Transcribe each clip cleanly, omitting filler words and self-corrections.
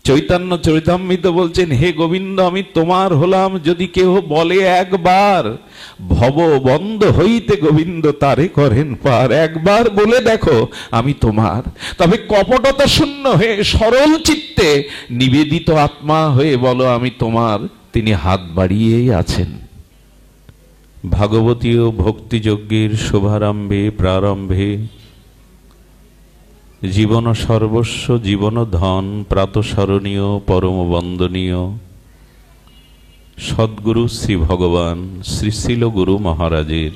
চৈতন্য চরিতামৃত বলছেন, হে গোবিন্দ, আমি তোমার হলাম যদি কেহ বলে একবার, ভব বন্ধ হইতে গোবিন্দ তারে করেন পার। একবার বলে দেখো আমি তোমার, তবে কপটতা শূন্য হয়ে সরল চিত্তে নিবেদিত আত্মা হয়ে বলো আমি তোমার। তিনি হাত বাড়িয়েই আছেন। ভাগবতীয় ভক্তিযজ্ঞের শুভারম্ভে প্রারম্ভে জীবন সর্বস্ব জীবন ধন প্রাতঃস্মরণীয় পরম বন্দনীয় সদ্গুরু শ্রী ভগবান শ্রীশিল গুরু মহারাজের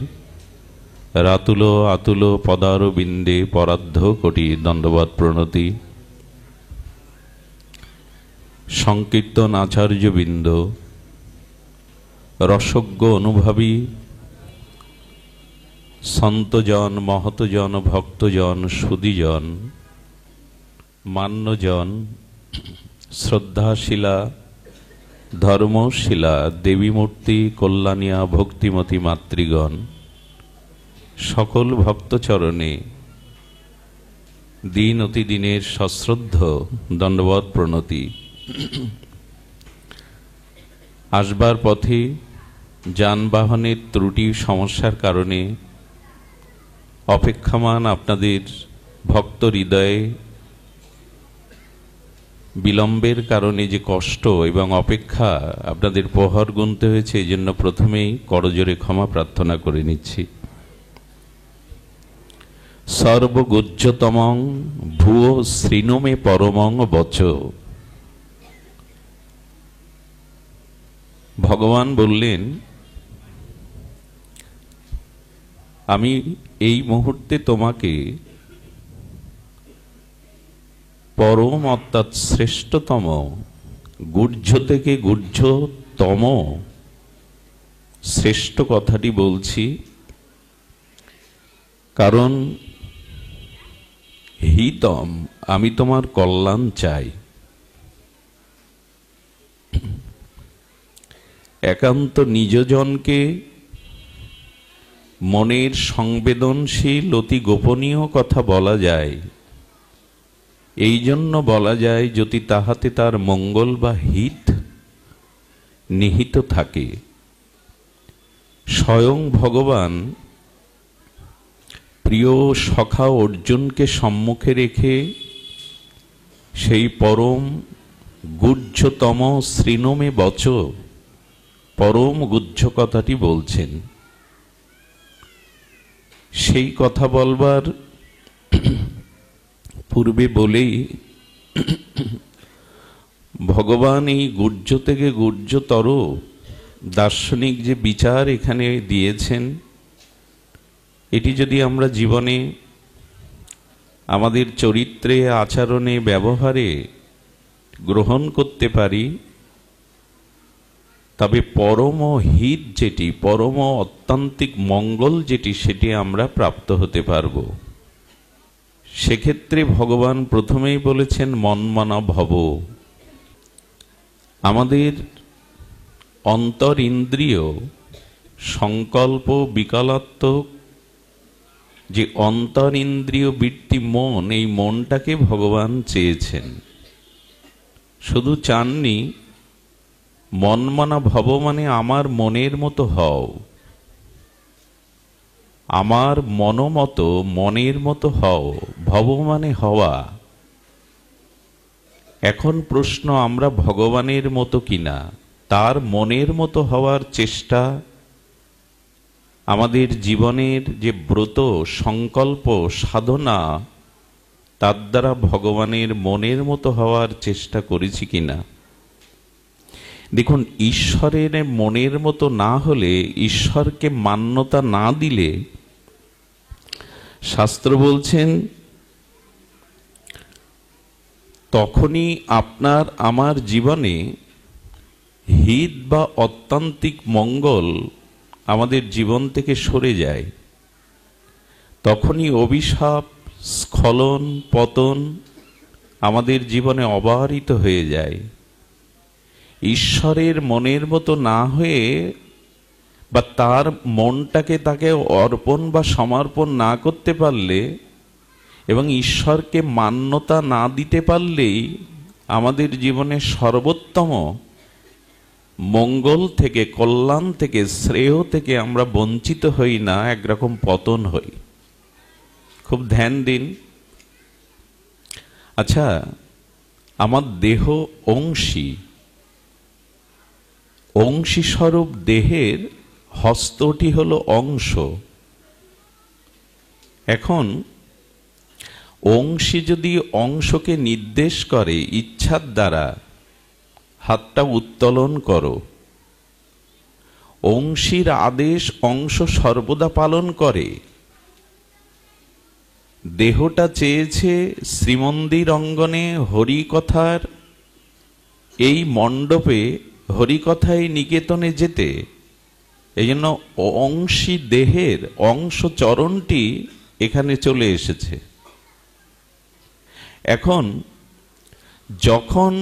রাতুল আতুল পদারবিন্দে পরার্ধ কোটি দণ্ডবৎ প্রণতি। সংকীর্তন আচার্যবৃন্দ, রসজ্ঞ অনুভাবী সন্তজন, মহতজন, ভক্তজন, সুদীজন, মান্যজন, শ্রদ্ধাশীলা, ধর্মশীলা, দেবীমূর্তি, কল্যাণিয়া, ভক্তিমতী মাতৃগণ, সকল ভক্তচরণে দিন অতিদিনের সশ্রদ্ধ দণ্ডবৎ প্রণতি। আসবার পথে যানবাহনের ত্রুটি সমস্যার কারণে অপেক্ষামান আপনাদের ভক্ত হৃদয়ে বিলম্বের কারণে যে কষ্ট এবং অপেক্ষা আপনাদের প্রহর গুনতে হয়েছে, এই জন্য প্রথমেই করজোরে ক্ষমা প্রার্থনা করে নিচ্ছি। সর্বগুহ্যতমং ভুয়ো শ্রীণমে পরমং বচ। ভগবান বললেন, আমি এই মুহূর্তে তোমাকে পরম অর্থাৎ শ্রেষ্ঠতম, গুহ্য থেকে গুহ্যতম শ্রেষ্ঠ কথাটি বলছি, কারণ হিতম, আমি তোমার কল্যাণ চাই। একান্ত নিজজনকে মনের সংবেদনশীল অতি গোপনীয় কথা বলা যায়, এই জন্য বলা যায় যদি তাহাতে তার মঙ্গল বা হিত নিহিত থাকে। স্বয়ং ভগবান প্রিয় সখা অর্জুনকে সম্মুখে রেখে সেই পরম গুহ্যতম শ্রীণমে বচ, পরম গুহ্য কথাটি বলছেন। সেই কথা বলবার পূর্বে বলেই ভগবান এই গুহ্য থেকে গুহ্যতর দার্শনিক যে বিচার এখানে দিয়েছেন, এটি যদি আমরা জীবনে আমাদের চরিত্রে, আচরণে, ব্যবহারে গ্রহণ করতে পারি, তবে পরম হিত যেটি, পরম অত্যান্তিক মঙ্গল যেটি, সেটি আমরা প্রাপ্ত হতে পারব। সেক্ষেত্রে ভগবান প্রথমেই বলেছেন মন্মনা ভব। আমাদের অন্তর ইন্দ্রিয় সংকল্প বিকলাত্মক যে অন্তর ইন্দ্রিয় বৃত্তি মন, এই মনটাকে ভগবান চেয়েছেন। শুধু চাননি মনমনা ভব মানে আমার মনের মতো হও, আমার মনোমতো মনের মতো হও। ভব মানে হওয়া। এখন প্রশ্ন, আমরা ভগবানের মতো কিনা, তার মনের মতো হওয়ার চেষ্টা আমাদের জীবনের যে ব্রত, সংকল্প, সাধনা, তার দ্বারা ভগবানের মনের মতো হওয়ার চেষ্টা করেছি কিনা। দেখুন, ঈশ্বরের মনের মতো না হলে, ঈশ্বরকে মান্যতা না দিলে, শাস্ত্র বলছেন তখনই আপনার আমার জীবনে হিত বা অত্যান্তিক মঙ্গল আমাদের জীবন থেকে সরে যায়। তখনই অভিশাপ, স্খলন, পতন আমাদের জীবনে অবারিত হয়ে যায়। ঈশ্বরের মনের মতো না হয়ে বা তার মনটাকে তাকে অর্পণ বা সমর্পণ না করতে পারলে এবং ঈশ্বরকে মান্যতা না দিতে পারলেই আমাদের জীবনে সর্বোত্তম মঙ্গল থেকে, কল্যাণ থেকে, শ্রেয় থেকে আমরা বঞ্চিত হই না, একরকম পতন হই। খুব ধ্যান দিন। আচ্ছা, আমার দেহ অংশী, অংশী স্বরূপ দেহের হস্তটি হলো অংশ। এখন অংশী যদি অংশকে নির্দেশ করে ইচ্ছার দ্বারা, হাতটা উত্তোলন করো, অংশীর আদেশ অংশ সর্বদা পালন করে। দেহটা চেয়েছে শ্রীমন্দির অঙ্গনে হরিকথার এই মণ্ডপে, হরিকথায় নিকেতনে যেতে। এই জন্য অংশী দেহের অংশ চরণটি এখানে চলে এসেছে। এখন যখন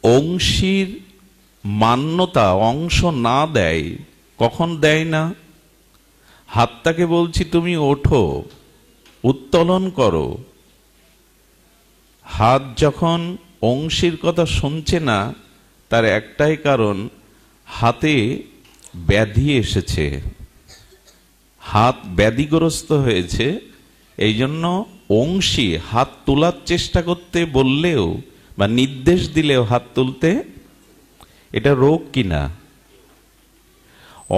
অংশীর মান্যতা অংশ না দেয়, কখন দেয় না? হাতটাকে বলছি তুমি ওঠো, উত্তোলন করো। হাত যখন অংশীর কথা শুনছে না, তার একটাই কারণ, হাতে ব্যাধি এসেছে, হাত ব্যাধিগ্রস্ত হয়েছে। এই জন্য অংশী হাত তোলার চেষ্টা করতে বললেও বা নির্দেশ দিলেও হাত তুলতে, এটা রোগ কিনা?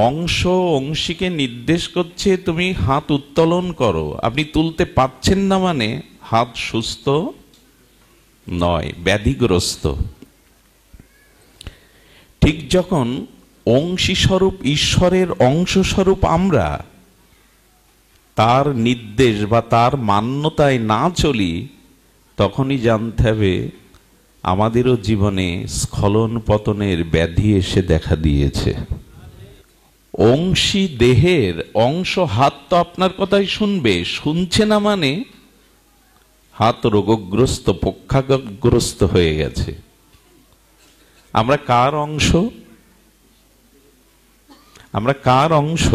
অংশ অংশীকে নির্দেশ করছে তুমি হাত উত্তোলন করো, আপনি তুলতে পারছেন না, মানে হাত সুস্থ নয়, ব্যাধিগ্রস্ত। ঠিক যখন অংশী স্বরূপ ঈশ্বরের অংশ স্বরূপ আমরা তার নির্দেশ বা তার মান্যতায় না চলি, তখনই জানতে হবে আমাদেরও জীবনে স্খলন পতনের ব্যাধি এসে দেখা দিয়েছে। অংশী দেহের অংশ হাত তো আপনার কথাই শুনবে, শুনছে না মানে হাত রোগগ্রস্ত, পক্ষাগ্রস্ত হয়ে গেছে। আমরা কার অংশ? আমরা কার অংশ?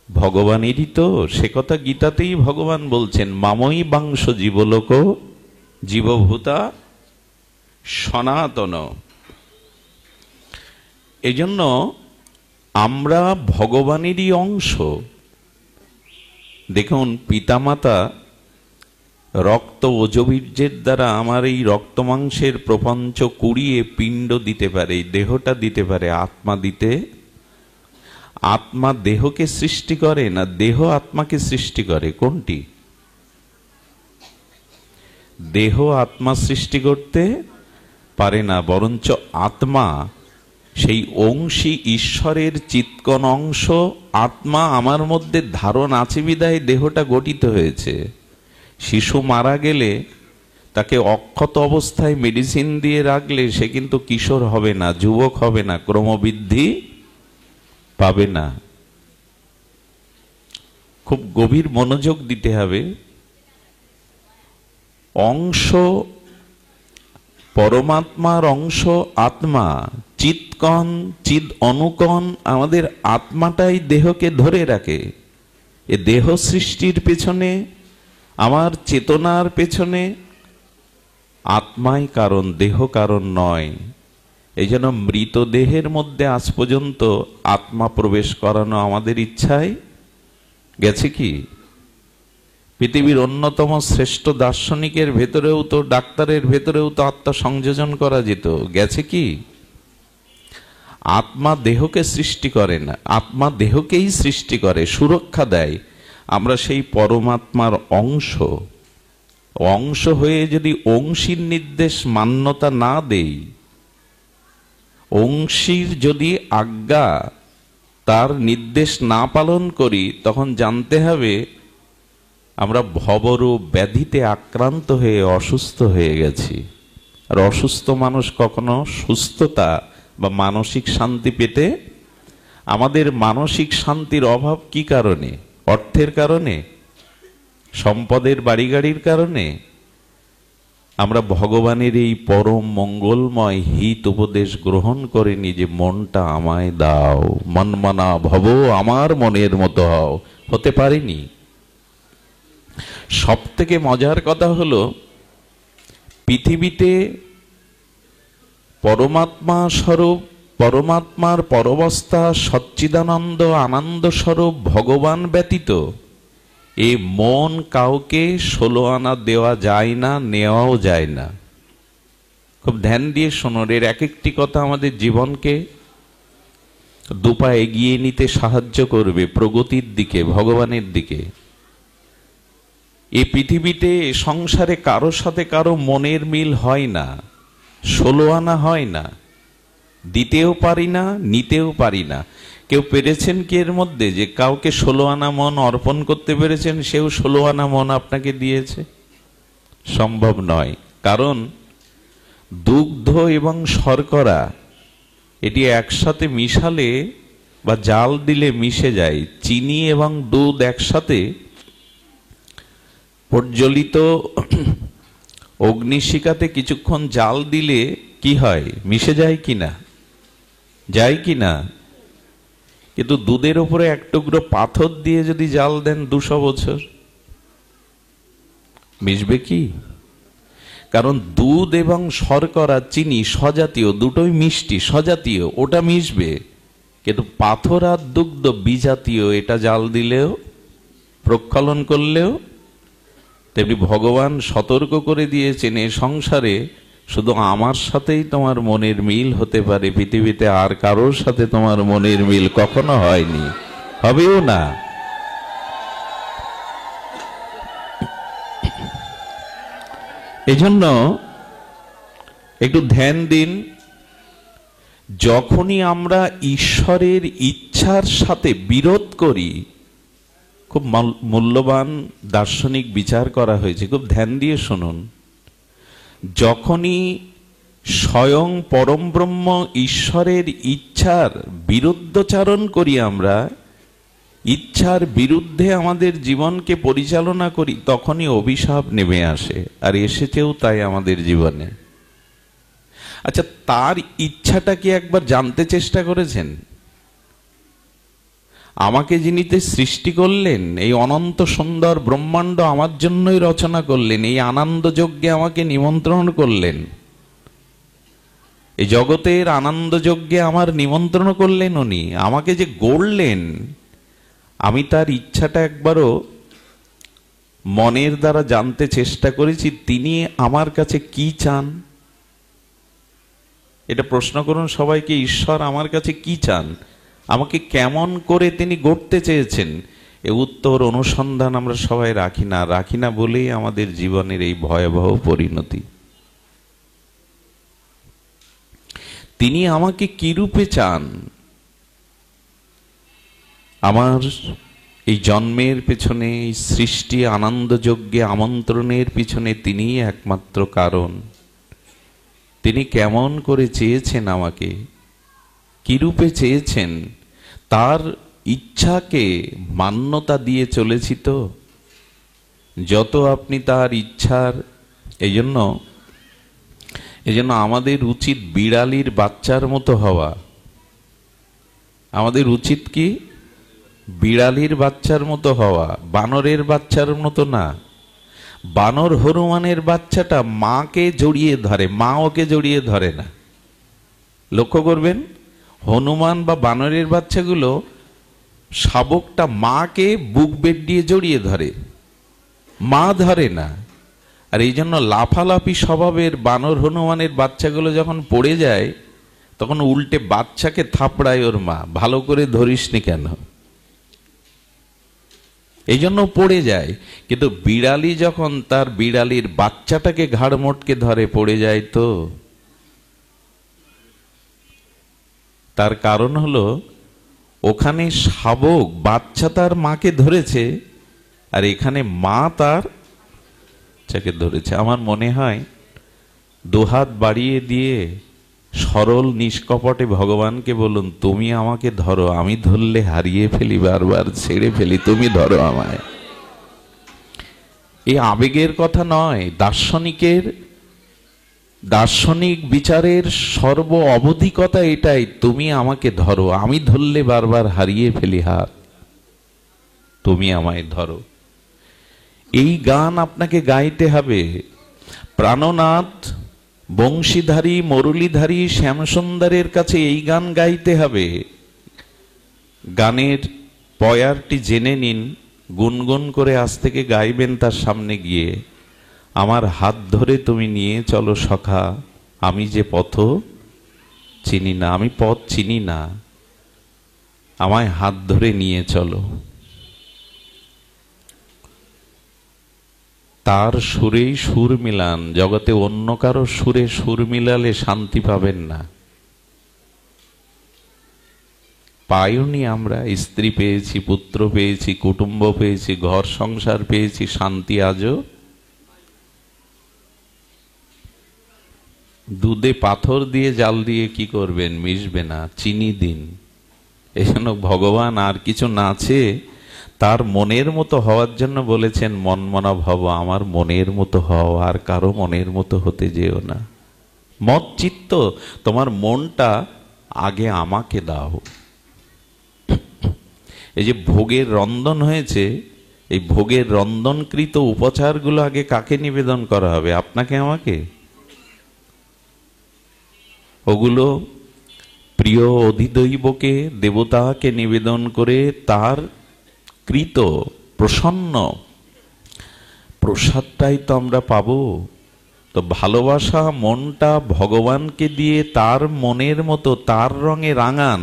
ভগবানেরই তো। সে কথা গীতাতেই ভগবান বলছেন, মাময়ী বাংশ জীবলোক জীবভূতা সনাতন। এজন্য আমরা ভগবানেরই অংশ। দেখুন, পিতামাতা রক্ত ওজবীর্যের দ্বারা আমার এই রক্ত মাংসের প্রপঞ্চ কুড়িয়ে পিণ্ড দিতে পারে, দেহটা দিতে পারে, আত্মা দিতে। আত্মা দেহকে সৃষ্টি করে না, দেহ আত্মাকে সৃষ্টি করে। কোনটি? দেহ আত্মা সৃষ্টি করতে পারে না, বরঞ্চ আত্মা সেই অংশী ঈশ্বরের চিৎকন অংশ। আত্মা আমার মধ্যে ধারণ আছে বিধায় দেহটা গঠিত হয়েছে। শিশু মারা গেলে তাকে অক্ষত অবস্থায় মেডিসিন দিয়ে রাখলে সে কিন্তু কিশোর হবে না, যুবক হবে না, ক্রমবৃদ্ধি পাবে না। খুব গভীর মনোযোগ দিতে হবে। অংশ পরমাত্মার অংশ আত্মা, চিৎকন চিদ অনুকন আমাদের আত্মাটাই দেহকে ধরে রাখে। এ দেহ সৃষ্টির পেছনে, আমার চেতনার পেছনে আত্মাই কারণ, দেহ কারণ নয়। এই জন্য মৃতদেহের মধ্যে আজ পর্যন্ত আত্মা প্রবেশ করানো আমাদের ইচ্ছায় গেছে কি? পৃথিবীর অন্যতম শ্রেষ্ঠ দার্শনিকের ভেতরেও তো, ডাক্তারের ভেতরেও তো আত্মা সংযোজন করা যেত, গেছে কি? আত্মা দেহকে সৃষ্টি করে না, আত্মা দেহকেই সৃষ্টি করে, সুরক্ষা দেয়। আমরা সেই পরমাত্মার অংশ। অংশ হয়ে যদি অংশীর নির্দেশ মান্যতা না দেই, অংশীর যদি আজ্ঞা তার নির্দেশ না পালন করি, তখন জানতে হবে আমরা ভবরূপ ব্যাধিতে আক্রান্ত হয়ে অসুস্থ হয়ে গেছি। আর অসুস্থ মানুষ কখনো সুস্থতা বা মানসিক শান্তি পেতে, আমাদের মানসিক শান্তির অভাব কি কারণে? অর্থের কারণে? সম্পদের বাড়ি গাড়ির কারণে? আমরা ভগবানের এই পরম মঙ্গলময় হিত উপদেশ গ্রহণ করিনি যে মনটা আমায় দাও, মনমনা ভব, আমার মনের মতো হও, হতে পারিনি। সব থেকে মজার কথা হলো, পৃথিবীতে পরমাত্মা স্বরূপ, পরমাত্মার পরবস্থা সচ্চিদানন্দ আনন্দ স্বরূপ ভগবান ব্যতীত এ মন কাউকে 16 আনা দেওয়া যায় না, নেওয়াও যায় না। খুব ধ্যান দিয়ে শোনোর, এর এক একটি কথা আমাদের জীবনকে দুপা এগিয়ে নিতে সাহায্য করবে প্রগতির দিকে, ভগবানের দিকে। এই পৃথিবীতে সংসারে কারো সাথে কারো মনের মিল হয় না, 16 আনা হয় না, দিতেও পারি না, নিতেও পারি না। কেউ পেরেছেন কি এর মধ্যে যে কাউকে 16 আনা মন অর্পণ করতে পেরেছেন, সেও 16 আনা মন আপনাকে দিয়েছে? সম্ভব নয়। কারণ দুগ্ধ এবং শর্করা এটি একসাথে মিশালে বা জাল দিলে মিশে যায়। চিনি এবং দুধ একসাথে প্রজ্বলিত অগ্নিশিখাতে কিছুক্ষণ জাল দিলে কি হয়? মিশে যায় কিনা? যায় কিনা? কিন্তু দুধের উপরে এক টুকরো পাথর দিয়ে যদি জাল দেন 200 বছর, মিশবে কি? কারণ দুধ এবং শর্করা, চিনি স্বজাতীয়, দুটোই মিষ্টি, স্বজাতীয়, ওটা মিশবে। কিন্তু পাথর আর দুগ্ধ বিজাতীয়, এটা জাল দিলেও, প্রক্ষালন করলেও। তেমনি ভগবান সতর্ক করে দিয়েছেন, এ সংসারে শুধু আমার সাথেই তোমার মনের মিল হতে পারে, পৃথিবীতে আর কারোর সাথে তোমার মনের মিল কখনো হয়নি, হবেও না। এজন্য একটু ধ্যান দিন, যখনই আমরা ঈশ্বরের ইচ্ছার সাথে বিরোধ করি, খুব মূল্যবান দার্শনিক বিচার করা হয়েছে, খুব ধ্যান দিয়ে শুনুন। যখনই স্বয়ং পরম ব্রহ্ম ঈশ্বরের ইচ্ছার বিরুদ্ধচারণ করি, আমরা ইচ্ছার বিরুদ্ধে আমাদের জীবনকে পরিচালনা করি, তখনই অভিশাপ নেমে আসে, আর এসেছেও তাই আমাদের জীবনে। আচ্ছা, তার ইচ্ছাটা কি একবার জানতে চেষ্টা করেছেন? আমাকে যিনিতে সৃষ্টি করলেন, এই অনন্ত সুন্দর ব্রহ্মাণ্ড আমার জন্যই রচনা করলেন, এই আনন্দ যজ্ঞে আমাকে নিমন্ত্রণ করলেন, এই জগতের আনন্দ যজ্ঞে আমার নিমন্ত্রণ করলেন উনি, আমাকে যে গড়লেন, আমি তার ইচ্ছাটা একবারও মনের দ্বারা জানতে চেষ্টা করেছি, তিনি আমার কাছে কি চান? এটা প্রশ্ন করুন সবাইকে, ঈশ্বর আমার কাছে কি চান, আমাকে কেমন করে তিনি গড়তে চেয়েছেন? এ উত্তর অনুসন্ধান আমরা সবাই রাখি না বলেই আমাদের জীবনের এই ভয়াবহ পরিণতি। তিনি আমাকে কি রূপে চান? আমার এই জন্মের পেছনে, এই সৃষ্টি আনন্দ যজ্ঞে আমন্ত্রণের পিছনে তিনিই একমাত্র কারণ। তিনি কেমন করে চেয়েছেন আমাকে, কি রূপে চেয়েছেন, তার ইচ্ছাকে মান্যতা দিয়ে চলেছি তো। যত আপনি তার ইচ্ছার, এই জন্য আমাদের উচিত বিড়ালির বাচ্চার মতো হওয়া। আমাদের উচিত কি? বিড়ালির বাচ্চার মতো হওয়া, বানরের বাচ্চার মতো না। বানর হনুমানের বাচ্চাটা মাকে জড়িয়ে ধরে, মা ওকে জড়িয়ে ধরে না। লক্ষ্য করবেন, হনুমান বা বানরের বাচ্চাগুলো শাবকটা মাকে বুক বেড দিয়ে জড়িয়ে ধরে, মা ধরে না। আর এই জন্য লাফালাফি স্বভাবের বানর হনুমানের বাচ্চাগুলো যখন পড়ে যায়, তখন উল্টে বাচ্চাকে থাপড়ায় ওর মা, ভালো করে ধরিসনি কেন, এই জন্য পড়ে যায়। কিন্তু বিড়ালি যখন তার বিড়ালির বাচ্চাটাকে ঘাড় মোটকে ধরে, পড়ে যায় তো। তার কারণ হলো, ওখানে শাবক বাচ্চা তার মাকে ধরেছে, আর এখানে মা তার বাচ্চাকে ধরেছে। আমার মনে হয় দুহাত বাড়িয়ে দিয়ে সরল নিষ্কপটে ভগবানকে বলুন, তুমি আমাকে ধরো, আমি ধরলে হারিয়ে ফেলি, বারবার ছেড়ে ফেলি, তুমি ধরো আমায়। এই আবেগের কথা নয়, দার্শনিক বিচারের সর্ব অবধিকতা এটাই, তুমি আমাকে ধরো, আমি ধরলে বারবার হারিয়ে ফেলি হাত, তুমি আমায় ধরো। এই গান আপনাকে গাইতে হবে। প্রাণনাথ বংশীধারী মুরলীধারী শ্যামসুন্দরের কাছে এই গান গাইতে হবে। গানের পয়ারটি জেনে নিন, গুনগুন করে আজ থেকে গাইবেন তার সামনে গিয়ে। আমার হাত ধরে তুমি নিয়ে চলো সখা, আমি যে পথ চিনি না, আমি পথ চিনি না, আমায় হাত ধরে নিয়ে চলো। তার সুরেই সুর মিলান, জগতে অন্য কারো সুরে সুর মিলালে শান্তি পাবেন না। পাইনি আমরা, স্ত্রী পেয়েছি, পুত্র পেয়েছি, কুটুম্ব পেয়েছি, ঘর সংসার পেয়েছি, শান্তি আজও। দুধে পাথর দিয়ে জাল দিয়ে কি করবেন, মিশবে না, চিনি দিন। এই জন্য ভগবান আর কিছু না চেয়ে তার মনের মতো হওয়ার জন্য বলেছেন, মনমনা ভব, আমার মনের মতো হও, আর কারো মনের মতো হতে যেও না। মত চিত্ত, তোমার মনটা আগে আমাকে দাও। এই যে ভোগের রন্ধন হয়েছে, এই ভোগের রন্ধনকৃত উপচারগুলো আগে কাকে নিবেদন করা হবে, আপনাকে আমাকে? ওগুলো প্রিয় অধিদৈবকে, দেবতাকে নিবেদন করে তার কৃত প্রসন্ন প্রসাদটাই তো আমরা পাবো। তো ভালোবাসা মনটা ভগবানকে দিয়ে তার মনের মতো তার রঙে রাঙান।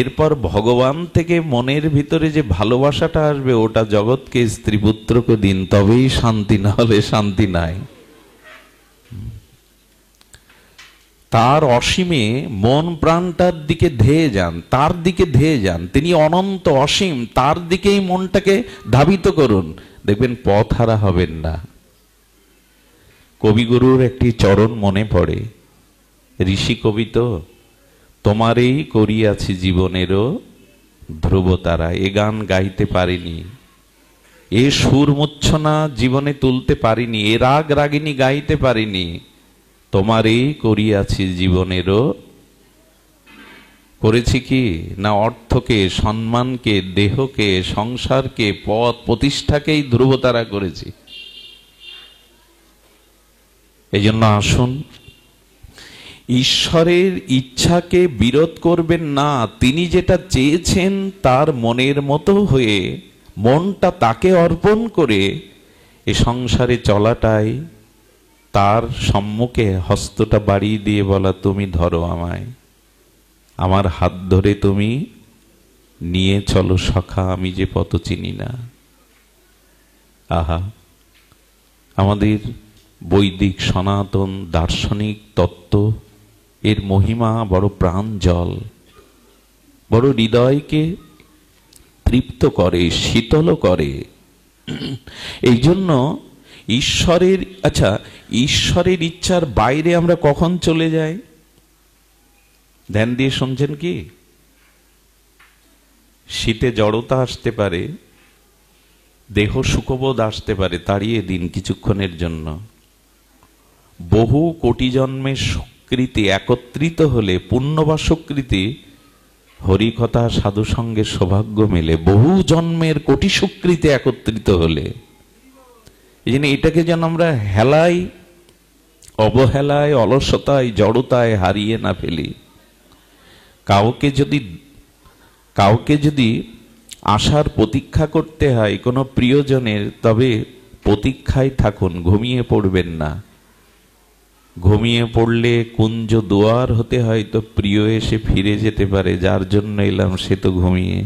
এরপর ভগবান থেকে মনের ভিতরে যে ভালোবাসাটা আসবে, ওটা জগৎকে, স্ত্রী পুত্রকে দিন, তবেই শান্তি, না হলে শান্তি নাই। তার অসীমে মন প্রাণটার দিকে ধেয়ে যান, তার দিকে ধেয়ে যান। তিনি অনন্ত অসীম, তার দিকেই মনটাকে ধাবিত করুন, দেখবেন পথ হারা হবেন না। কবিগুরুর একটি চরণ মনে পড়ে, ঋষি কবি তো, তোমারেই করিয়াছি জীবনেরও ধ্রুবতারা। এ গান গাইতে পারিনি, এ সুর মূর্ছনা জীবনে তুলতে পারিনি, এ রাগ রাগিনী গাইতে পারিনি। তোমারই করিয়াছি জীবনেরও, করেছি কি না অর্থকে, সম্মানকে, দেহকে, সংসারকে, পদ প্রতিষ্ঠাকেই ধ্রুবতারা করেছি। এই জন্য আসুন, ঈশ্বরের ইচ্ছাকে বিরোধ করবেন না। তিনি যেটা চেয়েছেন তার মনের মতো হয়ে মনটা তাকে অর্পণ করে এ সংসারে চলাটাই, তার সম্মুখে হস্তটা বাড়িয়ে দিয়ে বলা, তুমি ধরো আমায়, আমার হাত ধরে তুমি নিয়ে চলো সখা, আমি যে পথ চিনি না। আহা, আমাদের বৈদিক সনাতন দার্শনিক তত্ত্ব, এর মহিমা বড় প্রাঞ্জল, বড় হৃদয়কে তৃপ্ত করে, শীতল করে। এই জন্য ঈশ্বরের, আচ্ছা, ঈশ্বরের ইচ্ছার বাইরে আমরা কখন চলে যাই? ধ্যান দিয়ে শুনছেন কি? শীতে জড়তা আসতে পারে, দেহ সুখবোধ আসতে পারে, তাড়িয়ে দিন কিছুক্ষণের জন্য। বহু কোটি জন্মের স্বীকৃতি একত্রিত হলে, পুণ্য বা স্বীকৃতি, হরিকথা সাধু সঙ্গের সৌভাগ্য মেলে। বহু জন্মের কোটি স্বীকৃতি একত্রিত হলে, এই জন্য এটাকে যেন আমরা হেলায়, অবহেলায়, অলসতায়, জড়তায় হারিয়ে না ফেলি। কাউকে যদি আসার প্রতীক্ষা করতে হয় কোনো প্রিয়জনের, তবে প্রতীক্ষায় থাকুন, ঘুমিয়ে পড়বেন না। ঘুমিয়ে পড়লে কুঞ্জ দুয়ার হতে হয়, তো প্রিয় এসে ফিরে যেতে পারে, যার জন্য এলাম সে তো ঘুমিয়ে।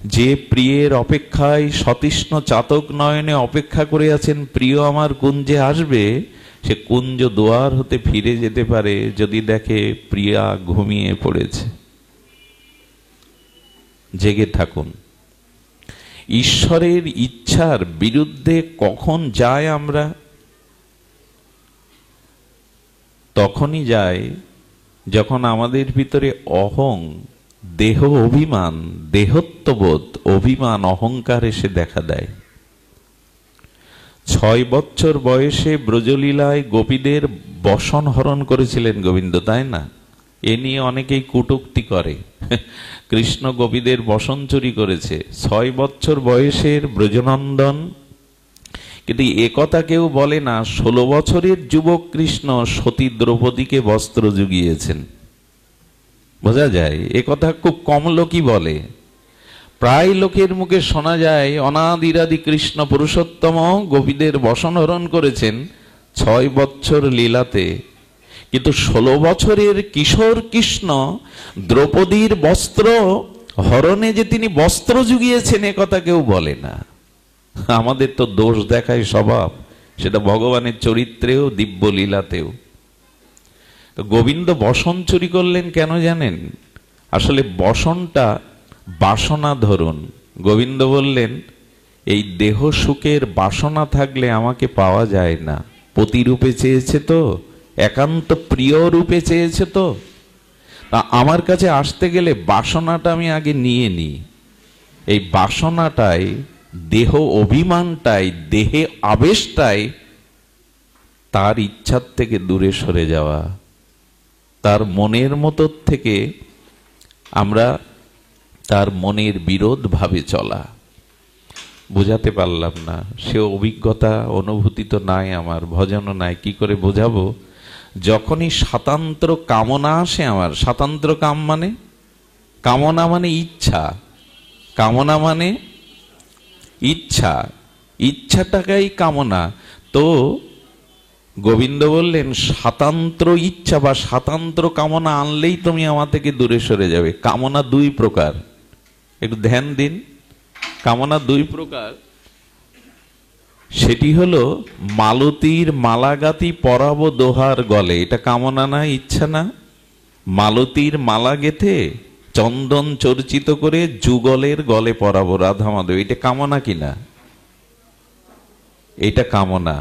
যে প্রিয়ের অপেক্ষায় সতৃষ্ণ চাতক নয়নে অপেক্ষা করে আছেন, প্রিয় আমার কুঞ্জে আসবে, সে কুঞ্জ দুয়ার হতে ফিরে যেতে পারে যদি দেখে প্রিয়া ঘুমিয়ে পড়েছে। জেগে থাকুন। ঈশ্বরের ইচ্ছার বিরুদ্ধে কখন যায় আমরা? তখনই যায় যখন আমাদের ভিতরে অহং, দেহ অভিমান, দেহত্ববোধ, অভিমান, অহংকার এসে দেখা দেয়। 6 বছর বয়সে ব্রজলীলায় গোপীদের বসন হরণ করেছিলেন গোবিন্দ, তাই না? এ নিয়ে অনেকেই কটূক্তি করে, কৃষ্ণ গোপীদের বসন চুরি করেছে। 6 বছর বয়সের ব্রজনন্দন কিন্তু এ কথা কেউ বলে না 16 বছরের যুবক কৃষ্ণ সতী দ্রৌপদীকে বস্ত্র জুগিয়েছেন। বোঝা যায় এ কথা খুব কম লোকই বলে। প্রায় লোকের মুখে শোনা যায় অনাদিরাদি কৃষ্ণ পুরুষোত্তম গোপীদের বশনহরণ করেছেন 6 বছর লীলাতে, কিন্তু 16 বছরের কিশোর কৃষ্ণ দ্রৌপদীর বস্ত্র হরণে যে তিনি বস্ত্র জুগিয়েছেন এ কথা কেউ বলে না। আমাদের তো দোষ দেখায় স্বভাব, সেটা ভগবানের চরিত্রেও দিব্য লীলাতেও। তো গোবিন্দ বসন চুরি করলেন কেন জানেন? আসলে বসনটা বাসনা ধরুন। গোবিন্দ বললেন এই দেহ সুখের বাসনা থাকলে আমাকে পাওয়া যায় না। পতিরূপে চেয়েছে তো, একান্ত প্রিয় রূপে চেয়েছে তো, তা আমার কাছে আসতে গেলে বাসনাটা আমি আগে নিয়ে নিই। এই বাসনাটাই, দেহ অভিমানটাই, দেহে আবেশটাই তার ইচ্ছার থেকে দূরে সরে যাওয়া, তার মনের মতো থেকে আমরা তার মনের বিরোধ ভাবে চলা। বোঝাতে পারলাম না, সে অভিজ্ঞতা অনুভূতি তো নাই, আমার ভজনও নাই, কি করে বোঝাবো? যখনই স্বাতন্ত্র কামনা আসে আমার, স্বাতন্ত্র কাম মানে, কামনা মানে ইচ্ছা, কামনা মানে ইচ্ছা, ইচ্ছাটাকেই কামনা। তো গোবিন্দ বললেন স্বাতন্ত্র ইচ্ছা বা স্বাতন্ত্র কামনা আনলেই তুমি আমার থেকে দূরে সরে যাবে। কামনা 2 প্রকার, একটু ধ্যান দিন। কামনা 2 প্রকার, সেটি হলো মালতীর মালাগাতি পরাবো দোহার গলে, এটা কামনা না, ইচ্ছা না? মালতীর মালা গেথে চন্দন চর্চিত করে যুগলের গলে পরাবো রাধা মাধব, এটা কামনা কিনা? এটা কামনা।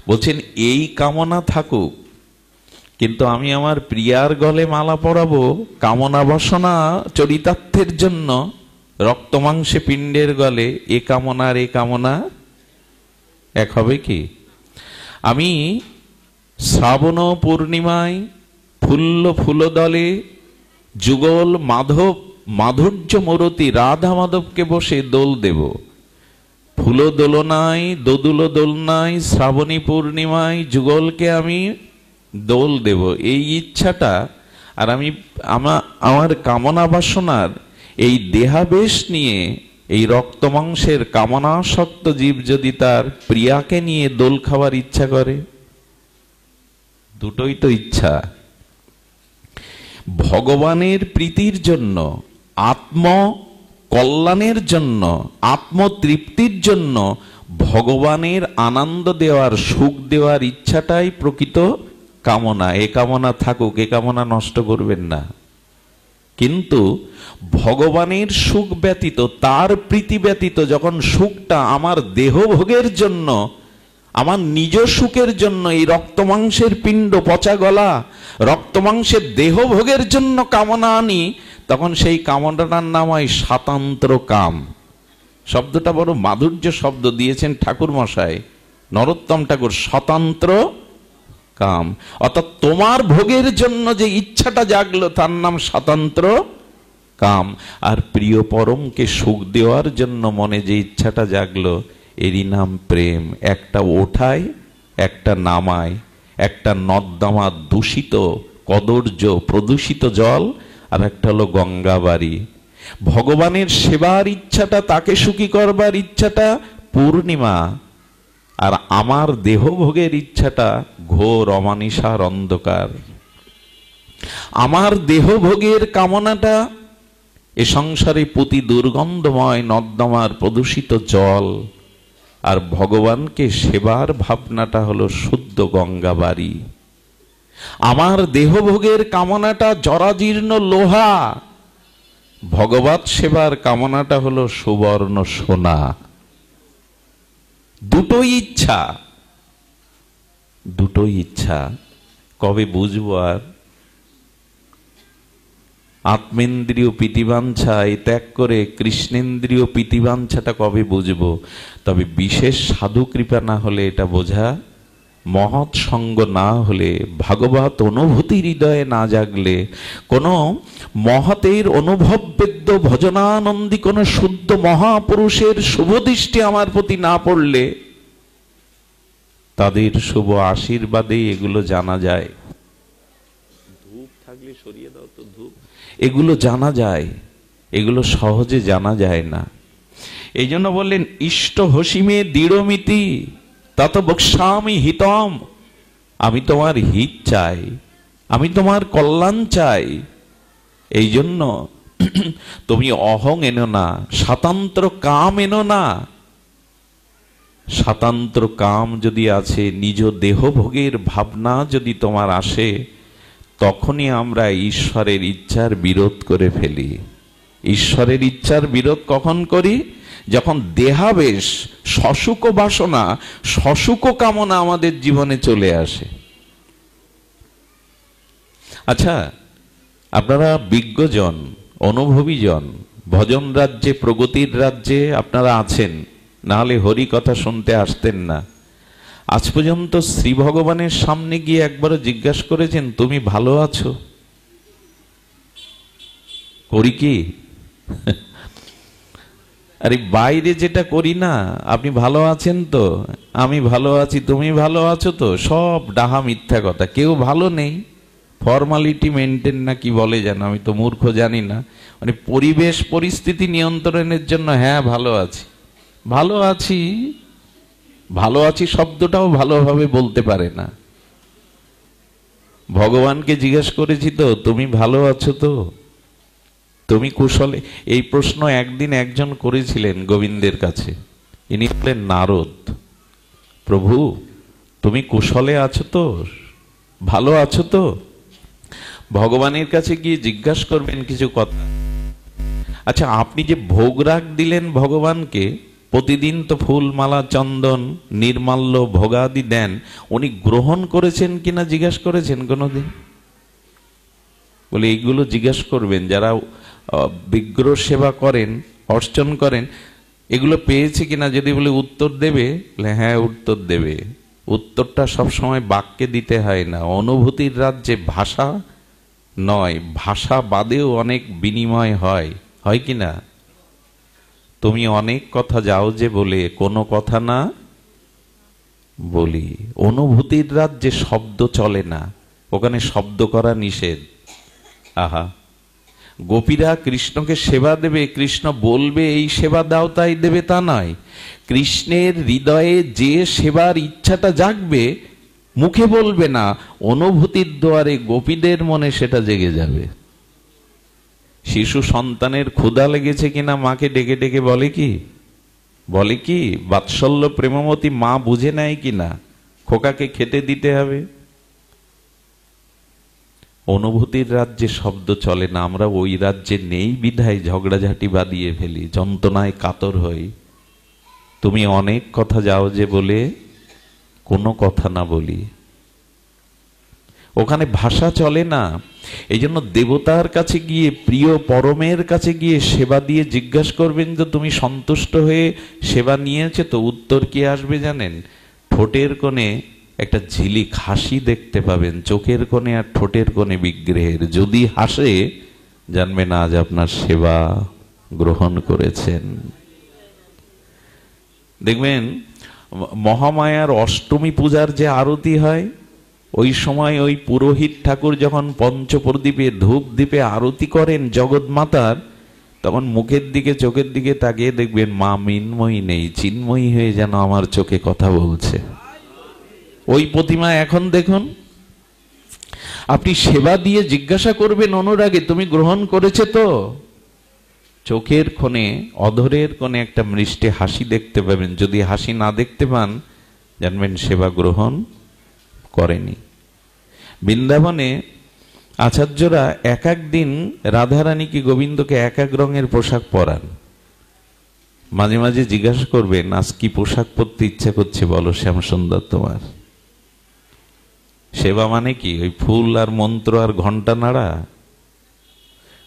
বলছেন এই কামনা থাকুক, কিন্তু আমি আমার প্রিয়ার গলে মালা পরাবো কামনা বাসনা চরিতার্থের জন্য, রক্ত মাংসে পিণ্ডের গলে, এ কামনা আর এ কামনা এক হবে কি? আমি শ্রাবণ পূর্ণিমায় ফুল্ল ফুলদলে যুগল মাধব মাধুর্য মূরতি রাধা মাধবকে বসে দোল দেব। ফুল দোলনায় দোদুল দোলনায় শ্রাবণী পূর্ণিমায় যুগলকে আমি দোল দেব, এই ইচ্ছাটা আর আমি আমার কামনা বাসনার এই দেহাবেশ নিয়ে, এই রক্ত মাংসের কামনাসক্ত জীব যদি তার প্রিয়াকে নিয়ে দোল খাওয়ার ইচ্ছা করে, দুটোই তো ইচ্ছা। ভগবানের প্রীতির জন্য, আত্ম কল্যাণের জন্য, আত্মতৃপ্তির জন্য ভগবানের আনন্দ দেওয়ার, সুখ দেওয়ার ইচ্ছাটাই প্রকৃত কামনা। এ কামনা থাকুক, এ কামনা নষ্ট করবেন না। কিন্তু ভগবানের সুখ ব্যতীত, তার প্রীতি ব্যতীত যখন সুখটা আমার দেহ ভোগের জন্য, আমার নিজ সুখের জন্য, এই রক্ত মাংসের পিণ্ড পচা গলা রক্ত মাংসের দেহ ভোগের জন্য কামনা আনি, তখন সেই কামনাটার নাম হয় স্বাতন্ত্র কাম। শব্দটা বড় মাধুর্য শব্দ দিয়েছেন ঠাকুর মশাই, নরোত্তম ঠাকুর, স্বতন্ত্র কাম। অর্থাৎ তোমার ভোগের জন্য যে ইচ্ছাটা জাগলো তার নাম স্বতন্ত্র কাম। আর প্রিয় পরমকে সুখ দেওয়ার জন্য মনে যে ইচ্ছাটা জাগলো এরই নাম প্রেম। একটা ওঠায়, একটা নামায়, একটা নর্দমা দূষিত কদর্য প্রদূষিত জল, আর একটা হলো গঙ্গাবাড়ি। ভগবানের সেবার ইচ্ছাটা, তাকে সুখী করবার ইচ্ছাটা পূর্ণিমা, আর আমার দেহভোগের ইচ্ছাটা ঘোর অমানিসার অন্ধকার। আমার দেহভোগের কামনাটা এ সংসারে প্রতি দুর্গন্ধময় নর্দমার প্রদূষিত জল, আর ভগবানকে সেবার ভাবনাটা হলো শুদ্ধ গঙ্গাবাড়ি। আমার দেহভোগের কামনাটা জরাজীর্ণ লোহা, ভগবত সেবার কামনাটা হলো সুবর্ণ সোনা। দুটোই ইচ্ছা, দুটোই ইচ্ছা। কবে বুঝবো? আর আত্মেন্দ্রিয় প্রীতিবাঞ্ছা ত্যাগ করে কৃষ্ণেন্দ্রিয় প্রীতিবাঞ্ছাটা কবে বুঝবো? তবে বিশেষ সাধু কৃপা না হলে এটা বোঝা, মহৎ সঙ্গ না হলে, ভাগবত অনুভূতি হৃদয়ে না জাগলে, কোন মহতের অনুভব বেদ্য ভজনানন্দী কোন শুদ্ধ মহাপুরুষের শুভ দৃষ্টি আমার প্রতি না পড়লে তাদের শুভ আশীর্বাদে এগুলো জানা যায়। ধূপ থাকলে সরিয়ে দাও তো, ধূপ। এগুলো জানা যায়, এগুলো সহজে জানা যায় না। এই জন্য বললেন ইষ্ট হসিমে দৃঢ়মিতি তত বক্সামি হিতম। আমি তোমার হিত চাই, আমি তোমার কল্যাণ চাই। এই জন্য তুমি অহং এনো না, স্বাতন্ত্র কাম এনো না। স্বাতন্ত্র কাম যদি আছে, নিজ দেহভোগের ভাবনা যদি তোমার আসে, তখনই আমরা ঈশ্বরের ইচ্ছার বিরোধ করে ফেলি। ঈশ্বরের ইচ্ছার বিরোধ কখন করি? যখন দেহাবেশ, সসুখ বাসনা, সসুখ কামনা আমাদের জীবনে চলে আসে। আচ্ছা, আপনারা বিজ্ঞজন, অনুভবী জন, ভজন রাজ্যে, প্রগতির রাজ্যে আপনারা আছেন, নাহলে হরি কথা শুনতে আসতেন না। আজ পর্যন্ত শ্রী ভগবানের সামনে গিয়ে একবারও জিজ্ঞাসা করেছেন তুমি ভালো আছো? করি কি? আরে বাইরে যেটা করি না, আপনি ভালো আছেন তো, আমি ভালো আছি, তুমি ভালো আছো তো, সব ডাহা মিথ্যা কথা। কেউ ভালো নেই, ফর্মালিটি মেনটেন না কি বলে যেন, আমি তো মূর্খ জানি না। মানে পরিবেশ পরিস্থিতি নিয়ন্ত্রণের জন্য হ্যাঁ ভালো আছি, ভালো আছি। ভালো আছি শব্দটাও ভালোভাবে বলতে পারে না। ভগবানকে জিজ্ঞেস করেছি তো তুমি ভালো আছো তো, তুমি কুশলে? এই প্রশ্ন একদিন একজন করেছিলেন গোবিন্দের কাছে। ইনি হলেন নারদ। প্রভু তুমি কুশলে আছো তো, ভালো আছো তো? ভগবানের কাছে গিয়ে জিজ্ঞাসা করবেন কিছু কথা। আচ্ছা, আপনি যে ভোগ রাগ দিলেন ভগবানকে, প্রতিদিন তো ফুল মালা চন্দন নির্মাল্য ভোগাদি দেন, উনি গ্রহণ করেছেন কিনা জিজ্ঞাসা করেছেন কোনোদিন? বলে এইগুলো জিজ্ঞাসা করবেন যারা বিগ্রহ সেবা করেন, অর্চন করেন, এগুলো পেয়েছে কিনা। যদি বলে উত্তর দেবে, বলে হ্যাঁ উত্তর দেবে। উত্তরটা সবসময় বাক্যে দিতে হয় না, অনুভূতির রাজ্যে ভাষা নয়, ভাষা বাদেও অনেক বিনিময় হয়, হয় কি না? তুমি অনেক কথা যাও যে বলে কোনো কথা না বলি। অনুভূতির রাজ্যে শব্দ চলে না, ওখানে শব্দ করা নিষেধ। আহা, গোপীরা কৃষ্ণকে সেবা দেবে, কৃষ্ণ বলবে এই সেবা দাও তাই দেবে তা নয়। কৃষ্ণের হৃদয়ে যে সেবার ইচ্ছাটা জাগবে, মুখে বলবে না, অনুভূতির দ্বারে গোপীদের মনে সেটা জেগে যাবে। শিশু সন্তানের ক্ষুধা লেগেছে কিনা মাকে ডেকে ডেকে বলে কি? বলে কি? বাৎসল্য প্রেমমতী মা বুঝে নেয় কিনা খোকাকে খেতে দিতে হবে? অনুভূতির রাজ্যে শব্দ চলে না, আমরা ওই রাজ্যে নেই বিধায় ঝগড়াঝাটি বাঁধিয়ে ফেলি, যন্ত্রণায় কাতর হই। তুমি অনেক কথা যাও যে বলে কোনো কথা না বলি, ওখানে ভাষা চলে না। এই জন্য দেবতার কাছে গিয়ে, প্রিয় পরমের কাছে গিয়ে সেবা দিয়ে জিজ্ঞাসা করবেন যে তুমি সন্তুষ্ট হয়ে সেবা নিয়েছে তো? উত্তর কি আসবে জানেন? ঠোঁটের কোণে একটা ঝিলিক হাসি দেখতে পাবেন, চোখের কোণে আর ঠোঁটের কোণে বিগ্রহের। যদি হাসে জানবেন আজ আপনার সেবা গ্রহণ করেছেন। দেখবেন মহামায়ার অষ্টমী পূজার যে আরতি হয়, ওই সময় ওই পুরোহিত ঠাকুর যখন পঞ্চপ্রদীপে ধূপ দ্বীপে আরতি করেন জগৎ মাতার, তখন মুখের দিকে চোখের দিকে তাকিয়ে দেখবেন মা মিন্ময়ী নেই, চিন্ময়ী হয়ে যেন আমার চোখে কথা বলছে। ওই প্রতিমা এখন দেখুন। আপনি সেবা দিয়ে জিজ্ঞাসা করবেন অনুরাগে তুমি গ্রহণ করেছে তো? চোখের কোণে, অধরের কোণে একটা মিষ্টি হাসি দেখতে পাবেন। যদি হাসি না দেখতে পান, জানবেন সেবা গ্রহণ করেনি। বৃন্দাবনে আচার্যরা এক এক দিন রাধারানীকে, গোবিন্দকে এক এক রঙের পোশাক পরান। মাঝে মাঝে জিজ্ঞাসা করবেন আজ কি পোশাক পরতে ইচ্ছা করছে বলো শ্যাম সুন্দর তোমার? সেবা মানে কি? ওই ফুল আর মন্ত্র আর ঘন্টা নাড়া?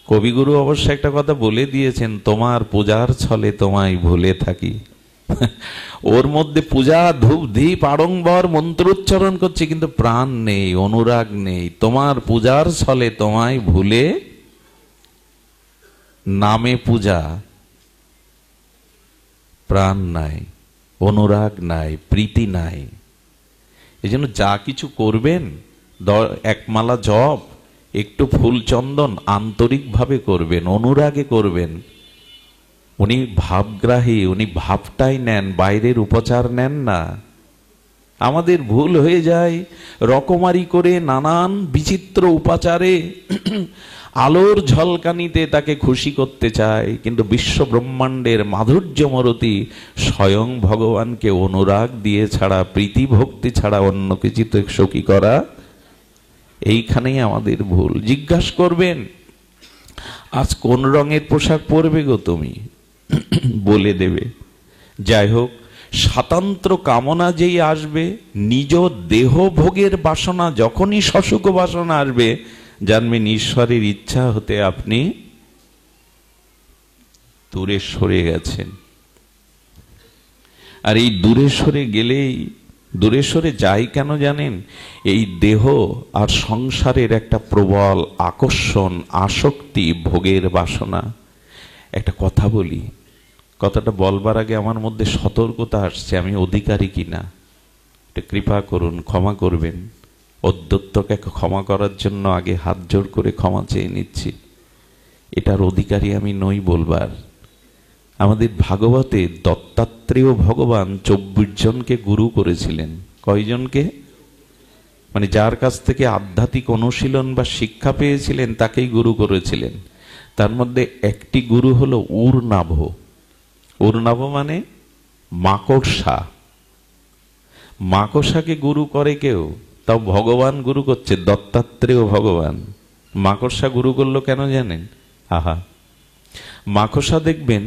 কবিগুরু অবশ্য একটা কথা বলে দিয়েছেন, তোমার পূজার ছলে তোমায় ভুলে থাকি। ওর মধ্যে পূজা ধূপ দীপ আড়ম্বর মন্ত্রোচ্চারণ করছে, কিন্তু প্রাণ নেই, অনুরাগ নেই। তোমার পূজার ছলে তোমায় ভুলে, নামে পূজা, প্রাণ নাই, অনুরাগ নাই, প্রীতি নাই। এই জন্য যা কিছু করবেন, এক মালা জপ, একটু ফুল চন্দন আন্তরিকভাবে করবেন, অনুরাগে করবেন। উনি ভাবগ্রাহী, উনি ভাবটাই নেন, বাইরের উপচার নেন না। আমাদের ভুল হয়ে যায়, রকমারি করে নানান বিচিত্র উপাচারে আলোর ঝলকানিতে তাকে খুশি করতে চায়, কিন্তু বিশ্ব ব্রহ্মাণ্ডের মাধুর্যমরতি স্বয়ং ভগবানকে অনুরাগ দিয়ে ছাড়া, প্রীতি ভক্তি ছাড়া অন্য কিছু তো সখী করা, এইখানেই আমাদের ভুল। জিজ্ঞাসা করবেন, আজ কোন রঙের পোশাক পরবে গো তুমি, বলে দেবে। যাই হোক, স্বাতন্ত্র কামনা যেই আসবে, নিজ দেহ ভোগের বাসনা যখনই সসুখ বাসনা আসবে, জানবেন ঈশ্বরের ইচ্ছা হতে আপনি দূরে সরে গেছেন। আর এই দূরে সরে গেলেই, দূরে সরে যাই কেন জানেন? এই দেহ আর সংসারের একটা প্রবল আকর্ষণ, আসক্তি, ভোগের বাসনা। একটা কথা বলি, কথাটা বলবার আগে আমার মধ্যে সতর্কতা আসছে, আমি অধিকারী কিনা এটা কৃপা করুন, ক্ষমা করবেন। অদ্যত্তকে ক্ষমা করার জন্য আগে হাত জোড় করে ক্ষমা চেয়ে নিচ্ছি। এটার অধিকারী আমি নই বলবার। আমাদের ভাগবতে দত্তাত্রেয় ভগবান 24 জনকে গুরু করেছিলেন। কয়জনকে? মানে যার কাছ থেকে আধ্যাত্মিক অনুশীলন বা শিক্ষা পেয়েছিলেন তাকেই গুরু করেছিলেন। তার মধ্যে একটি গুরু হলো উর্নাভ। উর্নাভ মানে মাকড়সা। মাকড়সাকে গুরু করে কেউ, তাও ভগবান গুরু করছে, দত্তাত্রেয় ভগবান। মাকড়সা গুরু করলো কেন জানেন? আহা, মাকড়সা দেখবেন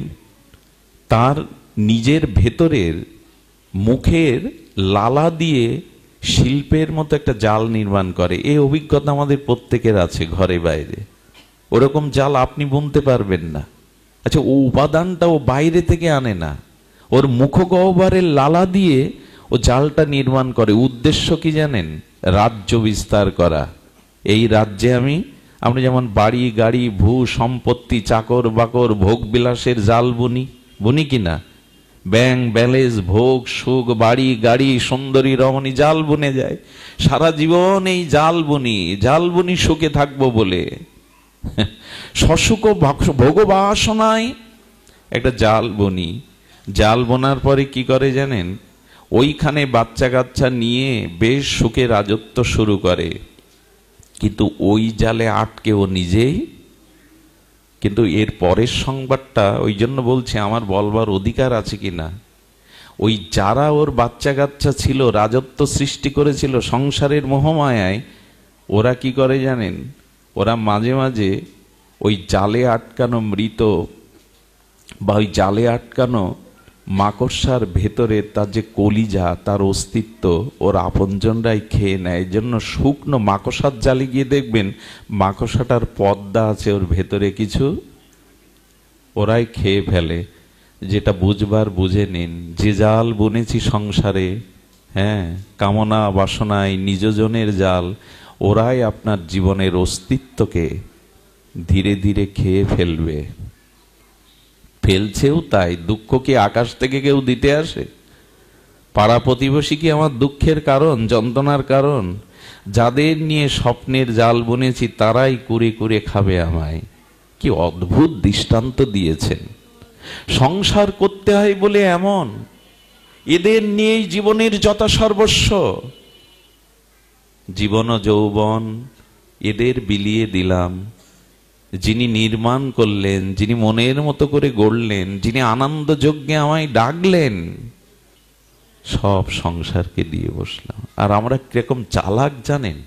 তার নিজের ভেতরের মুখের লালা দিয়ে শিল্পের মতো একটা জাল নির্মাণ করে। এই অভিজ্ঞতা আমাদের প্রত্যেকের আছে, ঘরে বাইরে। ওরকম জাল আপনি বুনতে পারবেন না। আচ্ছা, ও উপাদানটা ও বাইরে থেকে আনে না, ওর মুখগহ্বরের লালা দিয়ে ও জালটা নির্মাণ করে। উদ্দেশ্য কি জানেন? রাজ্য বিস্তার করা। এই রাজ্যে আমরা যেমন বাড়ি গাড়ি ভূ সম্পত্তি চাকর বাকর ভোগ বিলাসের জাল বুনি কিনা? ব্যাংক ব্যালেন্স ভোগ সুখ বাড়ি গাড়ি সুন্দরী রমণী জাল বুনে যায়। সারা জীবন এই জাল বুনি সুখে থাকবো বলে। সসুখ ভোগবাসনায় একটা জাল বুনি। জাল বোনার পরে কি করে জানেন? ওইখানে বাচ্চা কাচ্চা নিয়ে বেশ সুখে রাজত্ব শুরু করে, কিন্তু ওই জালে আটকে ও নিজেই। কিন্তু এর পরের সংবাদটা, ওই জন্য বলছি আমার বলবার অধিকার আছে কিনা। ওই যারা ওর বাচ্চা কাচ্চা ছিল, রাজত্ব সৃষ্টি করেছিল সংসারের মোহমায়ায়, ওরা কি করে জানেন? ওরা মাঝে মাঝে ওই জালে আটকানো মৃত বা ওই জালে আটকানো মাকড়সার ভেতরে তার যে কলিজা, তার অস্তিত্ব ওর আপনজনরাই খেয়ে নেয়। এই জন্য শুকনো মাকড়সার জালে গিয়ে দেখবেন মাকড়সাটার পর্দা আছে, ওর ভেতরে কিছু ওরাই খেয়ে ফেলে। যেটা বুঝবার বুঝে নিন। যে জাল বুনেছি সংসারে, হ্যাঁ, কামনা বাসনায় নিজজনের জাল, ওরাই আপনার জীবনের অস্তিত্বকে ধীরে ধীরে খেয়ে ফেলবে। ফেলছেও তাই। দুঃখ কি আকাশ থেকে কেউ দিতে আসে? পাড়া প্রতিবেশী কি আমার দুঃখের কারণ, যন্ত্রণার কারণ? যাদের নিয়ে স্বপ্নের জাল বুনেছি তারাই কুরে কুরে খাবে আমায়। কি অদ্ভুত দৃষ্টান্ত দিয়েছেন। সংসার করতে হয় বলে এমন, এদের নিয়েই জীবনের যথা সর্বস্ব। জীবন ও যৌবন এদের বিলিয়ে দিলাম। যিনি নির্মাণ করলেন, যিনি মনের মতো করে গড়লেন, যিনি আনন্দ যজ্ঞে আমায় ডাকলেন, সব সংসারকে দিয়ে বসলাম। আর আমরা কিরকম চালাক জানেন,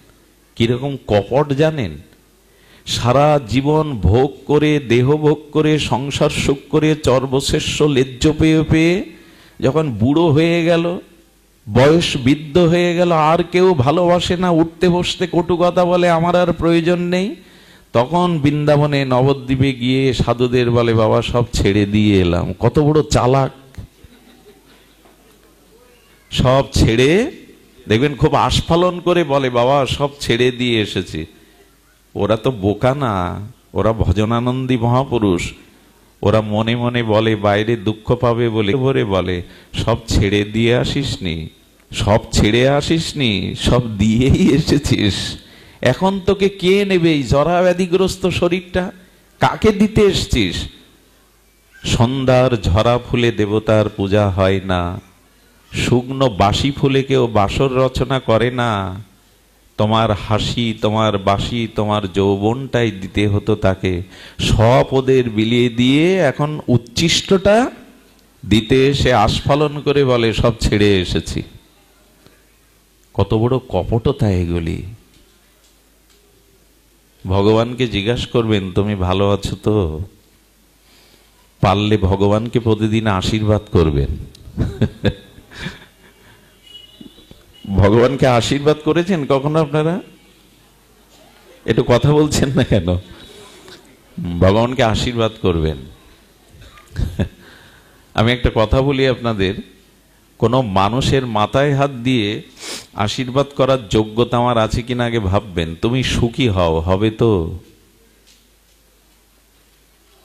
কিরকম কপট জানেন? সারা জীবন ভোগ করে, দেহ ভোগ করে, সংসার সুখ করে, চর্বশেষ্য লেজ্জ পেয়ে পেয়ে যখন বুড়ো হয়ে গেল, বয়স বৃদ্ধ হয়ে গেল, আর কেউ ভালোবাসে না, উঠতে বসতে কটু কথা বলে, আমার আর প্রয়োজন নেই, তখন বৃন্দাবনে নবদ্বীপে গিয়ে সাধুদের বলে, বাবা সব ছেড়ে দিয়ে এলাম। কত বড় চালাক! সব ছেড়ে, দেখবেন খুব আস্ফালন করে বলে, বাবা সব ছেড়ে দিয়ে এসেছি। ওরা তো বোকা না, ওরা ভজনানন্দী মহাপুরুষ। ওরা মনে মনে বলে, বাইরে দুঃখ পাবে বলে ভরে বলে, সব ছেড়ে দিয়ে আসিসনি, সব ছেড়ে আসিসনি, সব দিয়েই এসেছিস। এখন তোকে কে নেবে এই জরা ব্যাধিগ্রস্ত শরীরটা? কাকে দিতে এসছিস? সন্ধ্যার ঝরা ফুলে দেবতার পূজা হয় না, শুকনো বাসি ফুলে কেউ বাসর রচনা করে না। তোমার হাসি, তোমার বাসি, তোমার যৌবনটাই দিতে হতো তাকে। সব ওদের বিলিয়ে দিয়ে এখন উচ্ছিষ্টটা দিতে এসে আস্ফালন করে বলে সব ছেড়ে এসেছি। কত বড় কপটতা এগুলি! ভগবানকে জিজ্ঞাসা করবেন, তুমি ভালো আছো তো? পারলে ভগবানকে প্রতিদিন আশীর্বাদ করবেন। ভগবানকে আশীর্বাদ করেছেন কখনো আপনারা? একটু কথা বলছেন না কেন? ভগবানকে আশীর্বাদ করবেন। আমি একটা কথা বলি আপনাদের, কোন মানুষের মাথায় হাত দিয়ে আশীর্বাদ করার যোগ্যতা আমার আছে কিনা আগে ভাববেন। তুমি সুখী হও, হবে তো?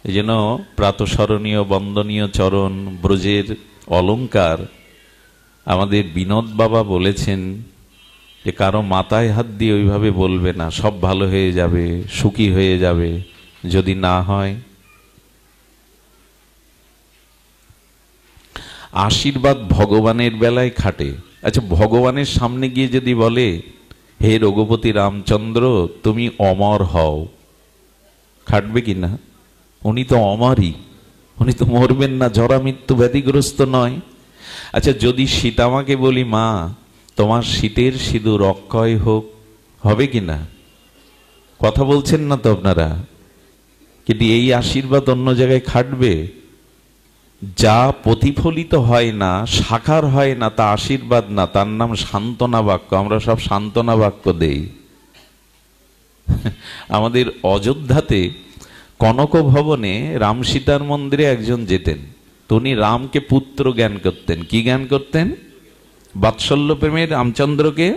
এই জন্য প্রাতঃস্মরণীয় বন্দনীয় চরণ ব্রজের অলংকার আমাদের বিনোদ বাবা বলেছেন যে কারো মাথায় হাত দিয়ে ওইভাবে বলবে না সব ভালো হয়ে যাবে, সুখী হয়ে যাবে। যদি না হয়, আশীর্বাদ ভগবানের বেলায় খাটে। আচ্ছা, ভগবানের সামনে গিয়ে যদি বলে হে রঘুপতি রামচন্দ্র তুমি অমর হও, খাটবে কিনা? উনি তো অমরই, উনি তো মরবেন না, জরা মৃত্যু ব্যাধিগ্রস্ত নয়। আচ্ছা, যদি সীতামাকে বলি মা তোমার শীতের সিঁদুর অক্ষয় হোক, হবে কিনা? কথা বলছেন না তো আপনারা? কিন্তু এই আশীর্বাদ অন্য জায়গায় খাটবে? যা প্রতিফলিত হয় না, সাকার হয় না, তা আশীর্বাদ না, তার নাম সান্ত্বনা বাক্য। আমরা সব সান্ত্বনা বাক্য দেই। আমাদের অযোধ্যাতে কনক ভবনে রাম সীতার মন্দিরে একজন যেতেন, উনি রামকে পুত্র জ্ঞান করতেন। কি জ্ঞান করতেন? বাৎসল্য প্রেমের রামচন্দ্রকে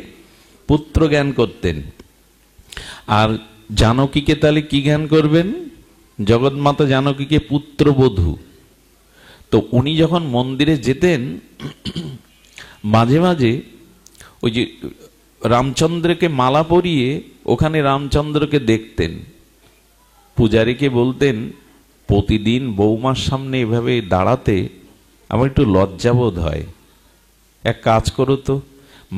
পুত্র জ্ঞান করতেন। আর জানকীকে তাহলে কি জ্ঞান করবেন? জগৎমাতা জানকীকে পুত্রবধূ। তো উনি যখন মন্দিরে যেতেন মাঝে মাঝে ওই যে রামচন্দ্রকে মালা পরিয়ে ওখানে রামচন্দ্রকে দেখতেন। পূজারীকে বলতেন প্রতিদিন বৌমার সামনে এভাবে দাঁড়াতে আমার একটু লজ্জাবোধ হয়, এক কাজ করো তো,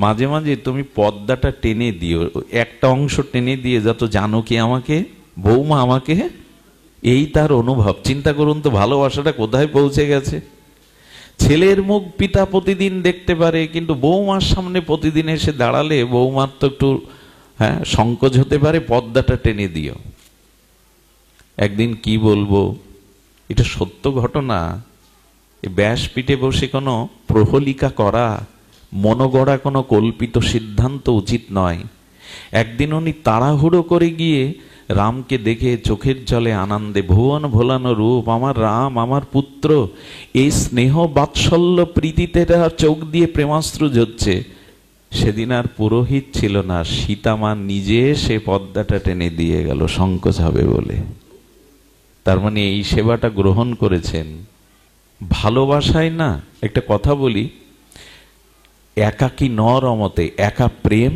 মাঝে মাঝে তুমি পর্দাটা টেনে দিও, একটা অংশ টেনে দিয়ে যত জানকী আমাকে, বৌমা আমাকে। এই তার অনুভব। চিন্তা করুন তো ভালোবাসাটা কোথায় পৌঁছে গেছে। ছেলের মুখ পিতা প্রতিদিন দেখতে পারে, কিন্তু বৌমার সামনে প্রতিদিন এসে দাঁড়ালে বৌমার তো একটু সংকোচ হতে পারে, পর্দাটা টেনে দিও। একদিন কি বলবো, এটা সত্য ঘটনা। ব্যাসপীঠে বসে কোনো প্রহলিকা করা, মনোগড়া কোনো কল্পিত সিদ্ধান্ত উচিত নয়। একদিন উনি তাড়াহুড়ো করে গিয়ে রামকে দেখে চোখের জলে আনন্দে, ভুবন ভোলানো রূপ, আমার রাম, আমার পুত্র, এই স্নেহ বাৎসল্য প্রীতিতে চোখ দিয়ে প্রেমাশ্রু ঝরছে। সেদিন আর পুরোহিত ছিল না, সীতামা নিজে সে পর্দাটা টেনে দিয়ে গেল সংকোচ হবে বলে। তার মানে এই সেবাটা গ্রহণ করেছেন। ভালোবাসায় না, একটা কথা বলি, একাকী ন রমতে, একা প্রেম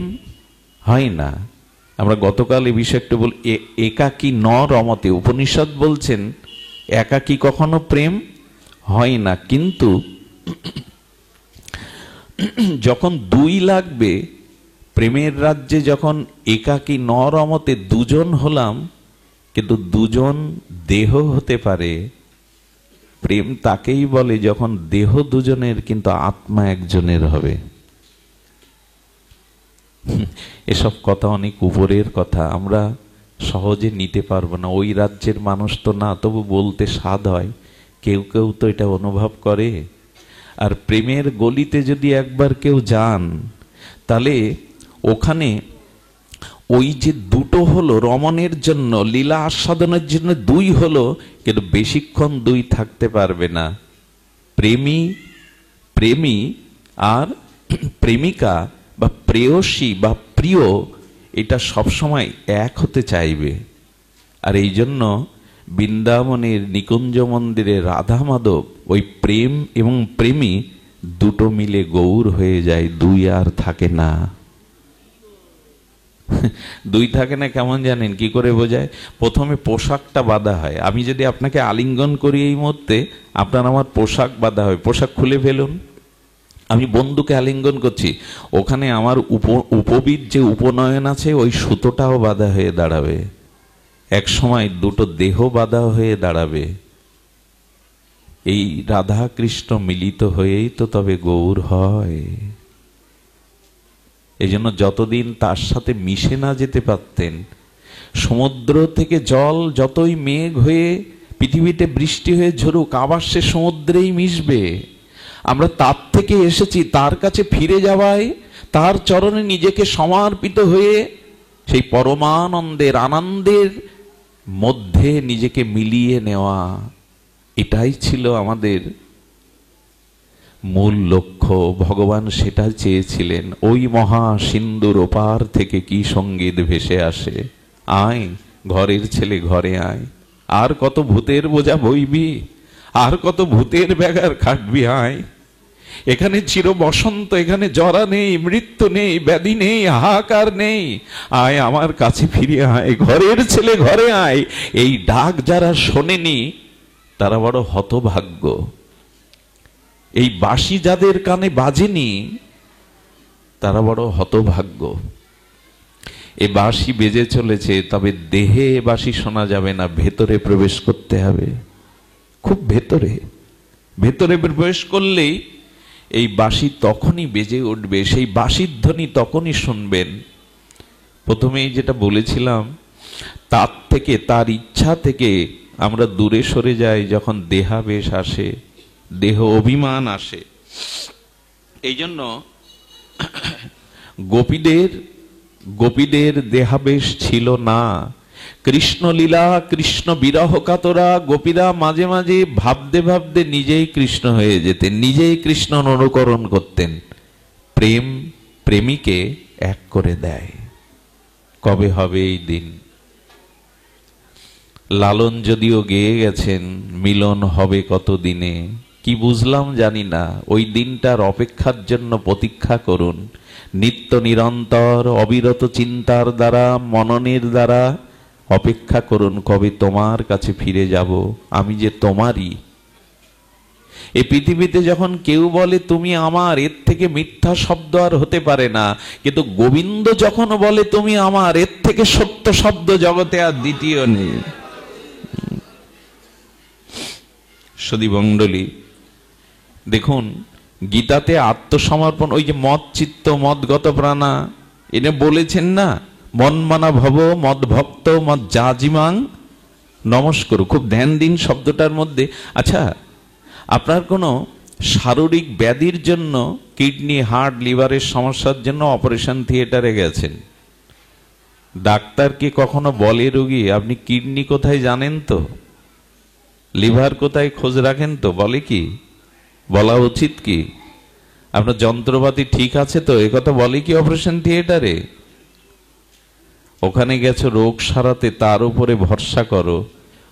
হয় না। আমরা গতকাল এই বিষয়ে একটু বলি, একাকী ন রমতে। উপনিষদ বলছেন একাকী কখনো প্রেম হয় না, কিন্তু যখন দুই লাগবে, প্রেমের রাজ্যে যখন একাকী ন রমতে দুজন হলাম, কিন্তু দুজন দেহ হতে পারে। প্রেম তাকেই বলে যখন দেহ দুজনের কিন্তু আত্মা একজনের হবে। এসব কথা অনেক উপরের কথা, আমরা সহজে নিতে পারবো না। ওই রাজ্যের মানুষ তো না, তবু বলতে স্বাদ হয়। কেউ কেউ তো এটা অনুভব করে। আর প্রেমের গলিতে যদি একবার কেউ যান, তাহলে ওখানে ওই যে দুটো হলো রমণের জন্য, লীলা আস্বাদনের জন্য দুই হলো, কিন্তু বেশিক্ষণ দুই থাকতে পারবে না। প্রেমী আর প্রেমিকা বা প্রেয়সী বা প্রিয়, এটা সবসময় এক হতে চাইবে। আর এই জন্য বৃন্দাবনের নিকুঞ্জ মন্দিরে রাধা মাধব ওই প্রেম এবং প্রেমী দুটো মিলে গৌর হয়ে যায়, দুই আর থাকে না। দুই থাকে না কেমন জানেন, কি করে বোঝায়? প্রথমে পোশাকটা বাঁধা হয়। আমি যদি আপনাকে আলিঙ্গন করি এই মুহূর্তে, আপনার আমার পোশাক বাঁধা হয়, পোশাক খুলে ফেলুন। আমি বন্ধুকে আলিঙ্গন করছি, ওখানে আমার উপবিদ যে উপনয়ন আছে ওই সুতোটাও বাঁধা হয়ে দাঁড়াবে। এক সময় দুটো দেহ বাঁধা হয়ে দাঁড়াবে। এই রাধা কৃষ্ণ মিলিত হয়েই তো তবে গৌর হয়। এই জন্য যতদিন তার সাথে মিশে না যেতে পারতেন, সমুদ্র থেকে জল যতই মেঘ হয়ে পৃথিবীতে বৃষ্টি হয়ে ঝরুক, আবার সে সমুদ্রেই মিশবে। আমরা তার থেকে এসেছি, তার কাছে ফিরে যাওয়ায়, তার চরণে নিজেকে সমর্পিত হয়ে সেই পরমানন্দের আনন্দের মধ্যে নিজেকে মিলিয়ে নেওয়া, এটাই ছিল আমাদের মূল লক্ষ্য। ভগবান সেটা চেয়েছিলেন। ওই মহা সিন্ধুর ওপার থেকে কি সঙ্গীত ভেসে আসে, আয় ঘরের ছেলে ঘরে আয়। আর কত ভূতের বোঝা বইবি, আর কত ভূতের ব্যাগার খাটবি, আয়। এখানে চির বসন্ত, এখানে জরা নেই, মৃত্যু নেই, ব্যাধি নেই, হাহাকার নেই, আয় আমার কাছে ফিরে আয়, ঘরের ছেলে ঘরে আয়। এই ডাক যারা শোনেনি তারা বড় হতভাগ্য। এই বাঁশি যাদের কানে বাজেনি তারা বড় হতভাগ্য। এ বাঁশি বেজে চলেছে, তবে দেহে বাঁশি শোনা যাবে না, ভেতরে প্রবেশ করতে হবে। খুব ভেতরে, ভেতরে প্রবেশ করলেই এই বাঁশি তখনই বেজে উঠবে, সেই বাঁশির ধ্বনি তখনই শুনবেন। প্রথমেই যেটা বলেছিলাম, তার থেকে, তার ইচ্ছা থেকে আমরা দূরে সরে যাই যখন দেহাবেশ আসে, দেহ অভিমান আসে। এই জন্য গোপীদের দেহাবেশ ছিল না। কৃষ্ণলীলা, কৃষ্ণ বিরহ কাতরা গোপীরা মাঝে মাঝে ভাবতে ভাবতে নিজেই কৃষ্ণ হয়ে যেতেন, নিজেই কৃষ্ণ অনুকরণ করতেন। প্রেম প্রেমিকে এক করে দেয়। কবে হবে এই দিন? লালন যদিও গেয়ে গেছেন, মিলন হবে কত দিনে, কি বুঝলাম জানি না। ওই দিনটার অপেক্ষার জন্য প্রতীক্ষা করুন। নিত্য নিরন্তর অবিরত চিন্তার দ্বারা, মননের দ্বারা অপেক্ষা করুন, কবে তোমার কাছে ফিরে যাব, আমি যে তোমারই। এই পৃথিবীতে যখন কেউ বলে তুমি আমার, এর থেকে মিথ্যা শব্দ আর হতে পারে না। কিন্তু গোবিন্দ যখন বলে তুমি আমার, এর থেকে সত্য শব্দ জগতে আর দ্বিতীয় নেই। সদী মণ্ডলী, দেখুন গীতাতে আত্মসমর্পণ, ওই যে মদ চিত্ত মদগত প্রাণা, এনে বলেছেন না, মন মানা ভব মদ ভক্ত মদ জাজিমাং নমস্কার। খুব ধ্যান দিন শব্দটার মধ্যে। আচ্ছা, আপনার কোনো শারীরিক ব্যাধির জন্য, কিডনি, হার্ট, লিভারের সমস্যার জন্য অপারেশন থিয়েটারে গেছেন, ডাক্তার কি কখনো বলে রোগী আপনি কিডনি কোথায় জানেন তো, লিভার কোথায় খোঁজ রাখেন তো? বলে কি? বলা উচিত কি? আপনার যন্ত্রপাতি ঠিক আছে তো, এ কথা বলে কি অপারেশন থিয়েটারে? ওখানে গেছো রোগ সারাতে, তার উপরে ভরসা করো।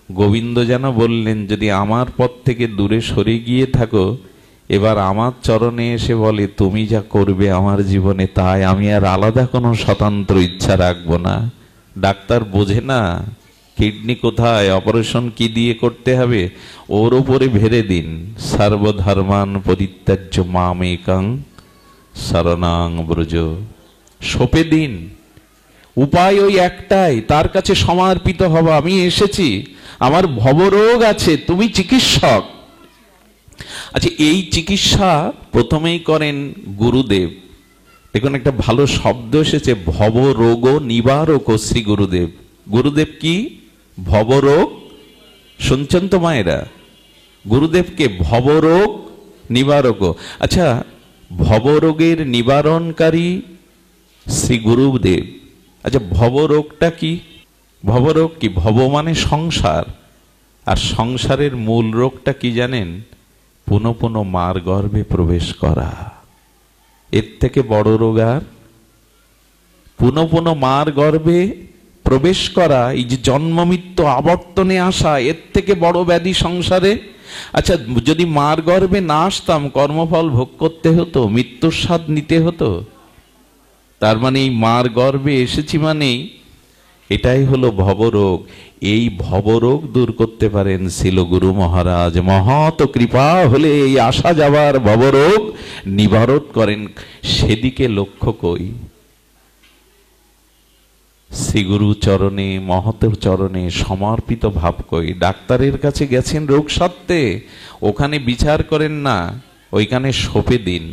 গোবিন্দ যেন বললেন, যদি আমার পথ থেকে দূরে সরে গিয়ে থাকো, এবার আমার চরণে এসে বলে তুমি যা করবে আমার জীবনে তাই, আমি আর আলাদা কোনো স্বতন্ত্র ইচ্ছা রাখবো না। ডাক্তার বোঝে না কিডনি কোথায়, অপারেশন কি দিয়ে করতে হবে, ওর উপরে ভেরে দিন। সর্বধর্মান পরিত্যাজ্য মামেকং শরণাং ব্রজ, সঁপে দিন। উপায় ওই একটাই, তার কাছে সমর্পিত হওয়া। আমি এসেছি, আমার ভবরোগ আছে, তুমি চিকিৎসক। আচ্ছা, এই চিকিৎসা প্রথমেই করেন গুরুদেব। দেখুন একটা ভালো শব্দ এসেছে, ভবরোগ নিবারক শ্রী গুরুদেব। গুরুদেব কি? ভবরোগ। শুনছেন তো মায়েরা? গুরুদেবকে ভবরোগ নিবারক। আচ্ছা, ভবরোগের নিবারণকারী শ্রী গুরুদেব। আচ্ছা, ভবরোগটা কি? ভবরোগ কি? ভব মানে সংসার, আর সংসারের মূল রোগটা কি জানেন? পুনঃ পুনঃ মার গর্ভে প্রবেশ করা। এর থেকে বড় রোগ আর? পুনঃ পুনঃ মার গর্ভে প্রবেশ করা, এই যে জন্ম মৃত্যু আবর্তনে আসা, এর থেকে বড় ব্যাধি সংসারে আচ্ছা, যদি মার গর্ভে না আসতাম কর্মফল ভোগ করতে হতো, মৃত্যুর স্বাদ নিতে হতো। তার মানে এই মার গর্ভে এসেছি মানেই এটাই হলো ভবরোগ। এই ভবরোগ দূর করতে পারেন শিলগুরু মহারাজ। মহৎ কৃপা হলে এই আসা যাবার ভবরোগ নিবারণ করেন। সেদিকে লক্ষ্য কই, শ্রীগুরু চরণে, মহতের চরণে সমর্পিত ভাব কই। ডাক্তারের কাছে গেছেন রোগ সারতে, ওখানে বিচার করেন না, ওইখানে সঁপে দিন,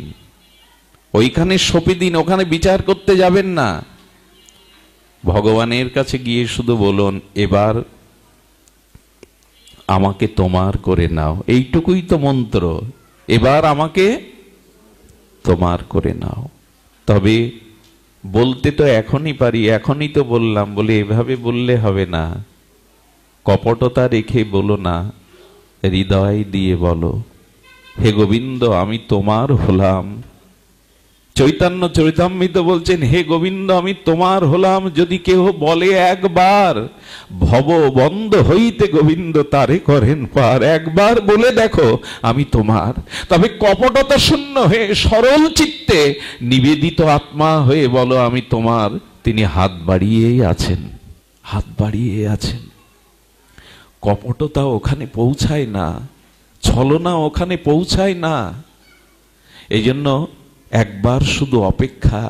ওইখানে সঁপে দিন, ওখানে বিচার করতে যাবেন না। ভগবানের কাছে গিয়ে শুধু বলুন, এবার আমাকে তোমার করে নাও। এইটুকুই তো মন্ত্র, এবার আমাকে তোমার করে নাও। তবে বলতে তো এখনই পারি, এখনই তো বললাম, বলে এভাবে বললে হবে না। কপটতা রেখে বলো না, হৃদয় দিয়ে বলো, হে গোবিন্দ আমি তোমার হলাম। চৈতন্য চরিতামৃত বলছেন, হে গোবিন্দ আমি তোমার হলাম যদি কেহ বলে একবার, ভব বন্ধ হইতে গোবিন্দ তারে করেন পার। একবার বলে দেখো আমি তোমার। তবে কপটতা শূন্য হয়ে সরল চিত্তে নিবেদিত আত্মা হয়ে বলো আমি তোমার। তিনি হাত বাড়িয়েই আছেন, হাত বাড়িয়ে আছেন। কপটতা ওখানে পৌঁছায় না, ছলনা ওখানে পৌঁছায় না। এই জন্য একবার শুধু অপেক্ষা,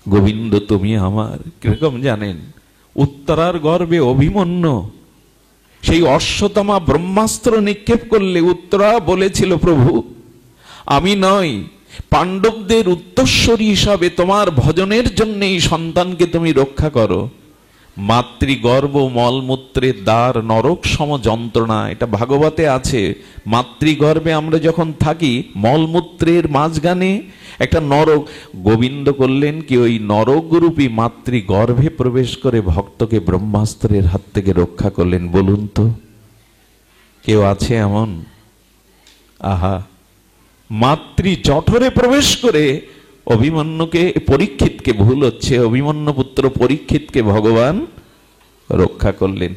গোবিন্দ তুমি আমার। কিরকম জানেন, উত্তরার গর্ভে অভিমন্যু সেই অশ্বত্থামা ব্রহ্মাস্ত্র নিক্ষেপ করলে উত্তরা বলেছিল, প্রভু আমি নয়, পাণ্ডবদের উত্তরস্বরী হিসাবে তোমার ভজনের জন্য এই সন্তানকে তুমি রক্ষা করো। মাতৃগর্ভ মলমূত্রের দ্বার নরক সম যন্ত্রণা, এটা ভাগবতে আছে। মাতৃগর্ভে আমরা যখন থাকি, মলমূত্রের মাঝখানে একটা নরক। গোবিন্দ করলেন কি, ওই নরকরূপী মাতৃগর্ভে প্রবেশ করে ভক্তকে ব্রহ্মাস্ত্রের হাত থেকে রক্ষা করলেন। বলুন তো কেউ আছে এমন? আহা, মাতৃ জঠরে প্রবেশ করে অভিমন্যুকে, পরীক্ষিতকে, ভুল হচ্ছে, অভিমন্যু পুত্র পরীক্ষিতকে ভগবান রক্ষা করলেন।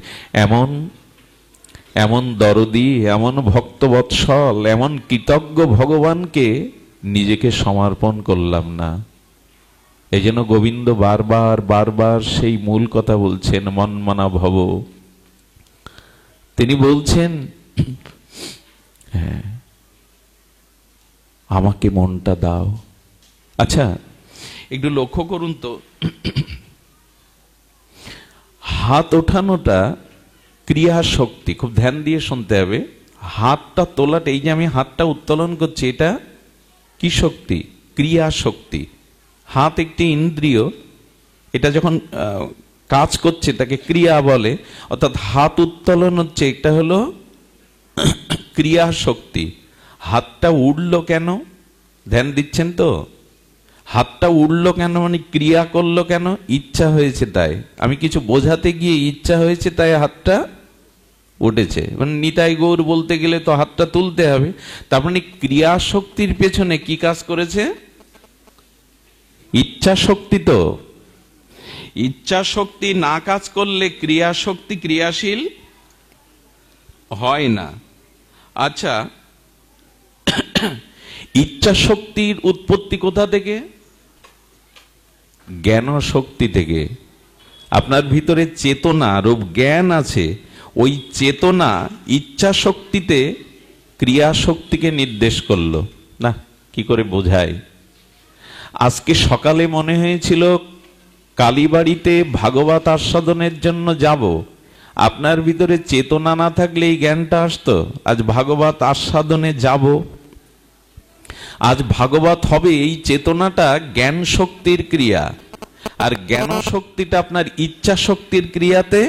এমন এমন দরদি, এমন ভক্তবৎসল, এমন কৃতজ্ঞ ভগবানকে নিজেকে সমর্পণ করলাম না। এই জন্য গোবিন্দ বারবার বারবার সেই মূল কথা বলছেন, মনমনা ভব। তিনি বলছেন, হ্যাঁ আমাকে মনটা দাও। আচ্ছা একটু লক্ষ্য করুন তো, হাত ওঠানোটা ক্রিয়া শক্তি, খুব ধ্যান দিয়ে শুনতে হবে। হাতটা তোলাটা, এই যে আমি হাতটা উত্তোলন করছি, এটা কি শক্তি? ক্রিয়া শক্তি। হাত একটি ইন্দ্রিয়, এটা যখন কাজ করছে তাকে ক্রিয়া বলে। অর্থাৎ হাত উত্তোলন হচ্ছে, এটা হলো ক্রিয়া শক্তি। হাতটা উঠলো কেন? ধ্যান দিচ্ছেন তো? হাতটা উঠলো কেন মানে ক্রিয়া করলো কেন? ইচ্ছা হয়েছে তাই। আমি কিছু বোঝাতে গিয়ে ইচ্ছা হয়েছে তাই হাতটা উঠেছে। মানে নিতাই গৌর বলতে গেলে তো হাতটা তুলতে হবে। তার মানে ক্রিয়া শক্তির পেছনে কি কাজ করেছে? ইচ্ছা শক্তি। তো ইচ্ছা শক্তি না কাজ করলে ক্রিয়া শক্তি ক্রিয়াশীল হয় না। আচ্ছা, ইচ্ছা শক্তির উৎপত্তি কোথা থেকে? জ্ঞান শক্তি থেকে। আপনার ভিতরে চেতনা রূপ জ্ঞান আছে, ওই চেতনা ইচ্ছা শক্তিতে ক্রিয়া শক্তিকে নির্দেশ করলো। না, কি করে বোঝায়? আজকে সকালে মনে হয়েছিল কালীবাড়িতে ভাগবত আস্বাদনের জন্য যাব। আপনার ভিতরে চেতনা না থাকলে এই জ্ঞানটা আসতো, আজ ভাগবত আস্বাদনে যাব, আজ ভাগবত হবে। এই চেতনাটা জ্ঞান শক্তির ক্রিয়া, আর জ্ঞান শক্তিটা আপনার ইচ্ছা শক্তির ক্রিয়াতে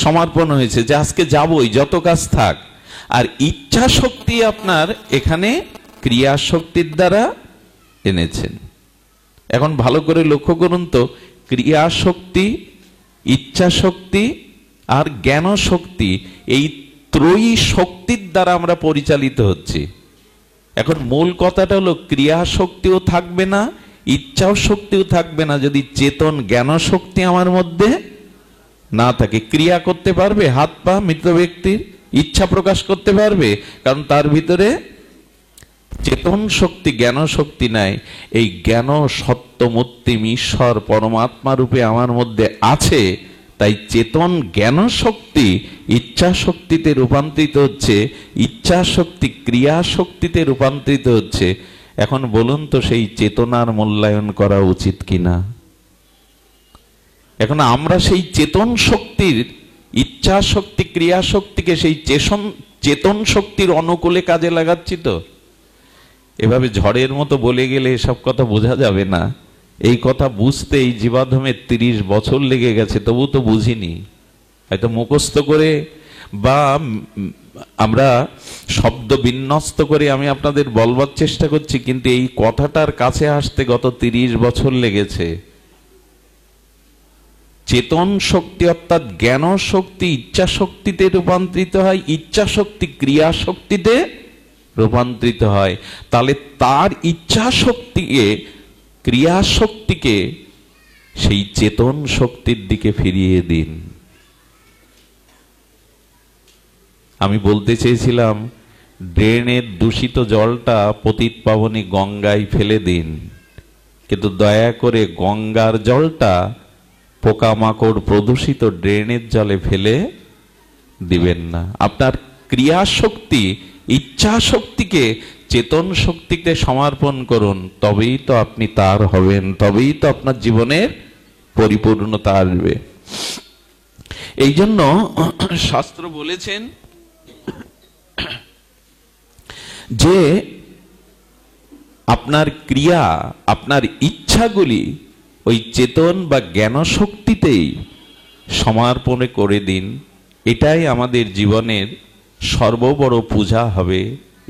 সমর্পণ হয়েছে যে আজকে যাবই, যত কাজ থাক। আর ইচ্ছা শক্তি আপনার এখানে ক্রিয়া শক্তির দ্বারা এনেছেন। এখন ভালো করে লক্ষ্য করুন তো, ক্রিয়া শক্তি, ইচ্ছা শক্তি আর জ্ঞান শক্তি, এই ত্রয়ী শক্তির দ্বারা আমরা পরিচালিত হচ্ছি। এখন মূল কথাটা হলো, ক্রিয়া শক্তিও থাকবে না, ইচ্ছাও শক্তিও থাকবে না যদি চেতন জ্ঞান শক্তি আমার মধ্যে না থাকে। ক্রিয়া করতে পারবে হাত পা মৃত ব্যক্তির? ইচ্ছা প্রকাশ করতে পারবে? কারণ তার ভিতরে চেতন শক্তি, জ্ঞান শক্তি নাই। এই জ্ঞান সত্যমূর্তিম ঈশ্বর পরমাত্মা রূপে আমার মধ্যে আছে, তাই চেতন জ্ঞান শক্তি ইচ্ছা শক্তিতে রূপান্তরিত হচ্ছে, ইচ্ছা শক্তি ক্রিয়া শক্তিতে রূপান্তরিত হচ্ছে। এখন বলুন তো, সেই চেতনার মূল্যায়ন করা উচিত কিনা? এখন আমরা সেই চেতন শক্তির, ইচ্ছা শক্তি ক্রিয়া শক্তিকে সেই চেতন শক্তির অনুকূলে কাজে লাগাচ্ছি তো? এভাবে ঝড়ের মতো বলে গেলে এসব কথা বোঝা যাবে না। এই কথা বুঝতে এই জীবাধমে 30 বছর লেগে গেছে, তবু তো বুঝিনি। হয়তো মুখস্থ করে বা আমরা শব্দ বিন্যস্ত করে আমি আপনাদের বলবার চেষ্টা করছি, কিন্তু এই কথাটার কাছে আসতে গত 30 বছর লেগেছে। চেতন শক্তি অর্থাৎ জ্ঞান শক্তি ইচ্ছা শক্তিতে রূপান্তরিত হয়, ইচ্ছা শক্তি ক্রিয়া শক্তিতে রূপান্তরিত হয়। তাহলে তার ইচ্ছা শক্তিকে, ক্রিয়া শক্তিকে সেই চেতন শক্তির দিকে ফিরিয়ে দিন। আমি বলতে চেয়েছিলাম ড্রেনের দূষিত জলটা পতিত পাবনী গঙ্গায় ফেলে দিন, কিন্তু দয়া করে গঙ্গার জলটা পোকামাকড় প্রদূষিত ড্রেনের জলে ফেলে দিবেন না। আপনার ক্রিয়া শক্তি ইচ্ছা শক্তিকে চেতন শক্তিকে সমর্পণ করুন, তবেই তো আপনি তার হবেন, তবেই তো আপনার জীবনের পরিপূর্ণতা আসবে। এই জন্য শাস্ত্র বলেছেন যে আপনার ক্রিয়া, আপনার ইচ্ছাগুলি ওই চেতন বা জ্ঞান শক্তিতেই সমর্পণ করে দিন। এটাই আমাদের জীবনের সর্ববড় পূজা হবে,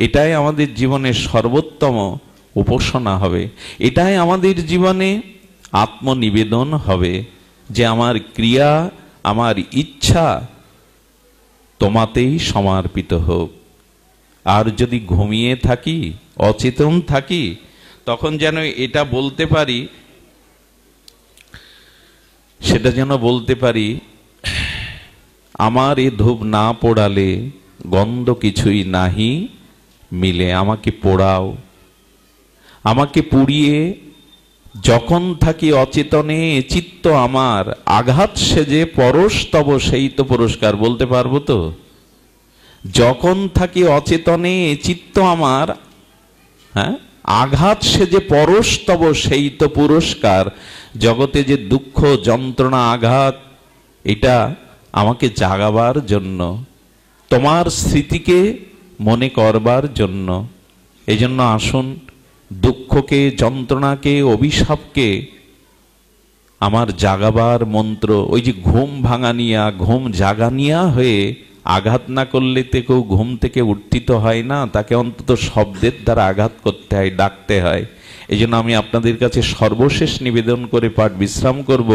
এটাই আমাদের জীবনের সর্বোত্তম উপাসনা হবে, এটাই আমাদের জীবনে আত্মনিবেদন হবে যে আমার ক্রিয়া, আমার ইচ্ছা তোমাতেই সমর্পিত হোক। আর যদি ঘুমিয়ে থাকি, অচেতন থাকি, তখন যেন এটা বলতে পারি, সেটা যেন বলতে পারি, আমার এ ধূপ না পোড়ালে গন্ধ কিছুই নাহি মিলে, আমাকে পোড়াও, আমাকে পুড়িয়ে যখন থাকি অচেতনে চিত্ত আমার, আঘাত সেজে পরশ তব সেই তো পুরস্কার। বলতে পারবো তো? যখন থাকি অচেতনে চিত্ত আমার, হ্যাঁ, আঘাত সেজে পরশ তব সেই তো পুরস্কার। জগতে যে দুঃখ যন্ত্রণা আঘাত, এটা আমাকে জাগাবার জন্য, তোমার স্মৃতিকে মনে করবার জন্য। এই জন্য আসুন দুঃখকে, যন্ত্রণাকে, অভিশাপকে আমার জাগাবার মন্ত্র, ওই যে ঘুম ভাঙানিয়া, ঘুম জাগানিয়া হয়ে আঘাত না করলে তো কেউ ঘুম থেকে উত্থিত হয় না, তাকে অন্তত শব্দের দ্বারা আঘাত করতে হয়, ডাকতে হয়। এই জন্য আমি আপনাদের কাছে সর্বশেষ নিবেদন করে পাঠ বিশ্রাম করব,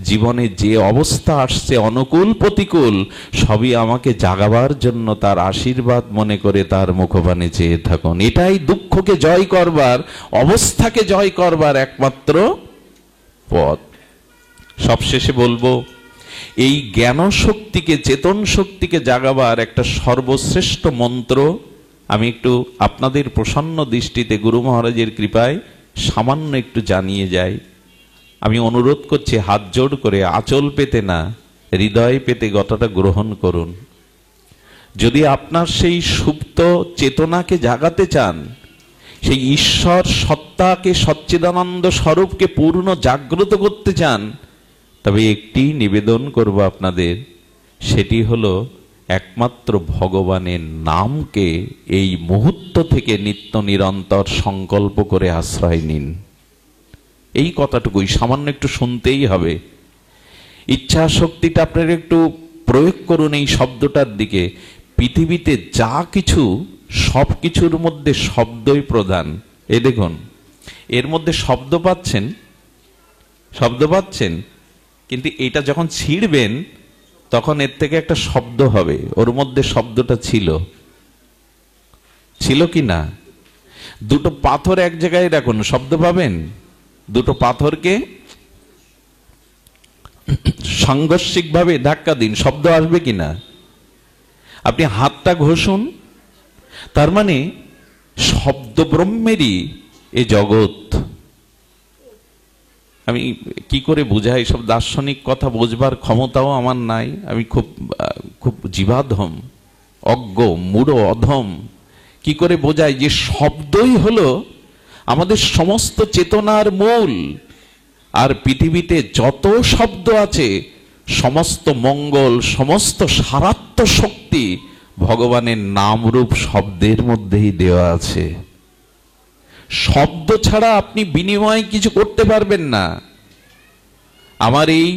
জীবনে যে অবস্থা আসছে অনুকূল প্রতিকূল, সবই আমাকে জাগাবার জন্য তার আশীর্বাদ মনে করে তার মুখপানে চেয়ে থাকুন। এটাই দুঃখকে জয় করবার, অবস্থাকে জয় করবার একমাত্র পথ। সবশেষে বলবো, এই জ্ঞান শক্তিকে, চেতন শক্তিকে জাগাবার একটা সর্বশ্রেষ্ঠ মন্ত্র আমি একটু আপনাদের প্রসন্ন দৃষ্টিতে গুরু মহারাজের কৃপায় সামান্য একটু জানিয়ে যাই। আমি অনুরোধ করছি হাত জোড় করে, আঁচল পেতে না, হৃদয় পেতে কথাটা গ্রহণ করুন। যদি আপনার সেই সুপ্ত চেতনাকে জাগাতে চান, সেই ঈশ্বর সত্তাকে, সচ্চিদানন্দ স্বরূপকে পূর্ণ জাগ্রত করতে চান, তবে একটি নিবেদন করব আপনাদের, সেটি হলো একমাত্র ভগবানের নামকে এই মুহূর্ত থেকে নিত্য নিরন্তর সংকল্প করে আশ্রয় নিন। এই কথাটুকুই সামান্য একটু শুনতেই হবে। ইচ্ছা শক্তিটা আপনারা একটু প্রয়োগ করুন এই শব্দটার দিকে। পৃথিবীতে যা কিছু, সব কিছুর মধ্যে শব্দই প্রধান। এ দেখুন, এর মধ্যে শব্দ পাচ্ছেন, শব্দ পাচ্ছেন, কিন্তু এটা যখন ছিঁড়বেন তখন এর থেকে একটা শব্দ হবে। ওর মধ্যে শব্দটা ছিল, ছিল কি না? দুটো পাথর এক জায়গায় রাখুন, শব্দ পাবেন? দুটো পাথরকে সাংঘর্ষিক ভাবে ধাক্কা দিন, শব্দ আসবে কিনা? আপনি হাতটা ঘষুন, তার মানে শব্দ ব্রহ্মেরই এ জগৎ। আমি কি করে বুঝাই, সব দার্শনিক কথা বোঝবার ক্ষমতাও আমার নাই। আমি খুব জীবাধম, অজ্ঞ, মূঢ়, অধম। কি করে বোঝাই যে শব্দই হলো আমাদের সমস্ত চেতনার মূল। আর পৃথিবীতে যত শব্দ আছে, সমস্ত মঙ্গল, সমস্ত সারাত্ম শক্তি ভগবানের নামরূপ শব্দের মধ্যেই দেওয়া আছে। শব্দ ছাড়া আপনি বিনিময় কিছু করতে পারবেন না। আমার এই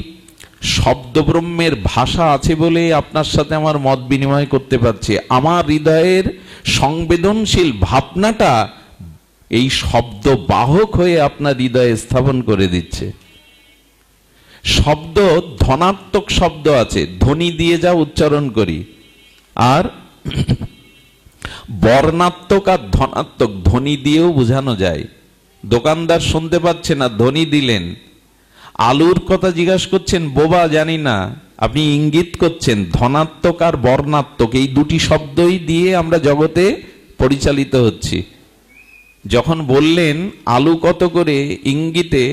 শব্দ ব্রহ্মের ভাষা আছে বলে আপনার সাথে আমার মত বিনিময় করতে পারছি। আমার হৃদয়ের সংবেদনশীল ভাবনাটা এই শব্দ বাহক হয়ে আপনার হৃদয়ে স্থাপন করে দিচ্ছে। শব্দ ধনাত্মক শব্দ আছে, ধ্বনি দিয়ে যা উচ্চারণ করি, আর বর্ণাত্মক আর ধনাত্মক, ধ্বনি দিয়েও বোঝানো যায়। দোকানদার শুনতে পাচ্ছে না, ধ্বনি দিলেন। আলুর কথা জিজ্ঞাসা করছেন, বোবা জানি না, আপনি ইঙ্গিত করছেন। ধনাত্মক আর বর্ণাত্মক এই দুটি শব্দই দিয়ে আমরা জগতে পরিচালিত হচ্ছি। যখন বললেন আলু কত করে, ইঙ্গিতে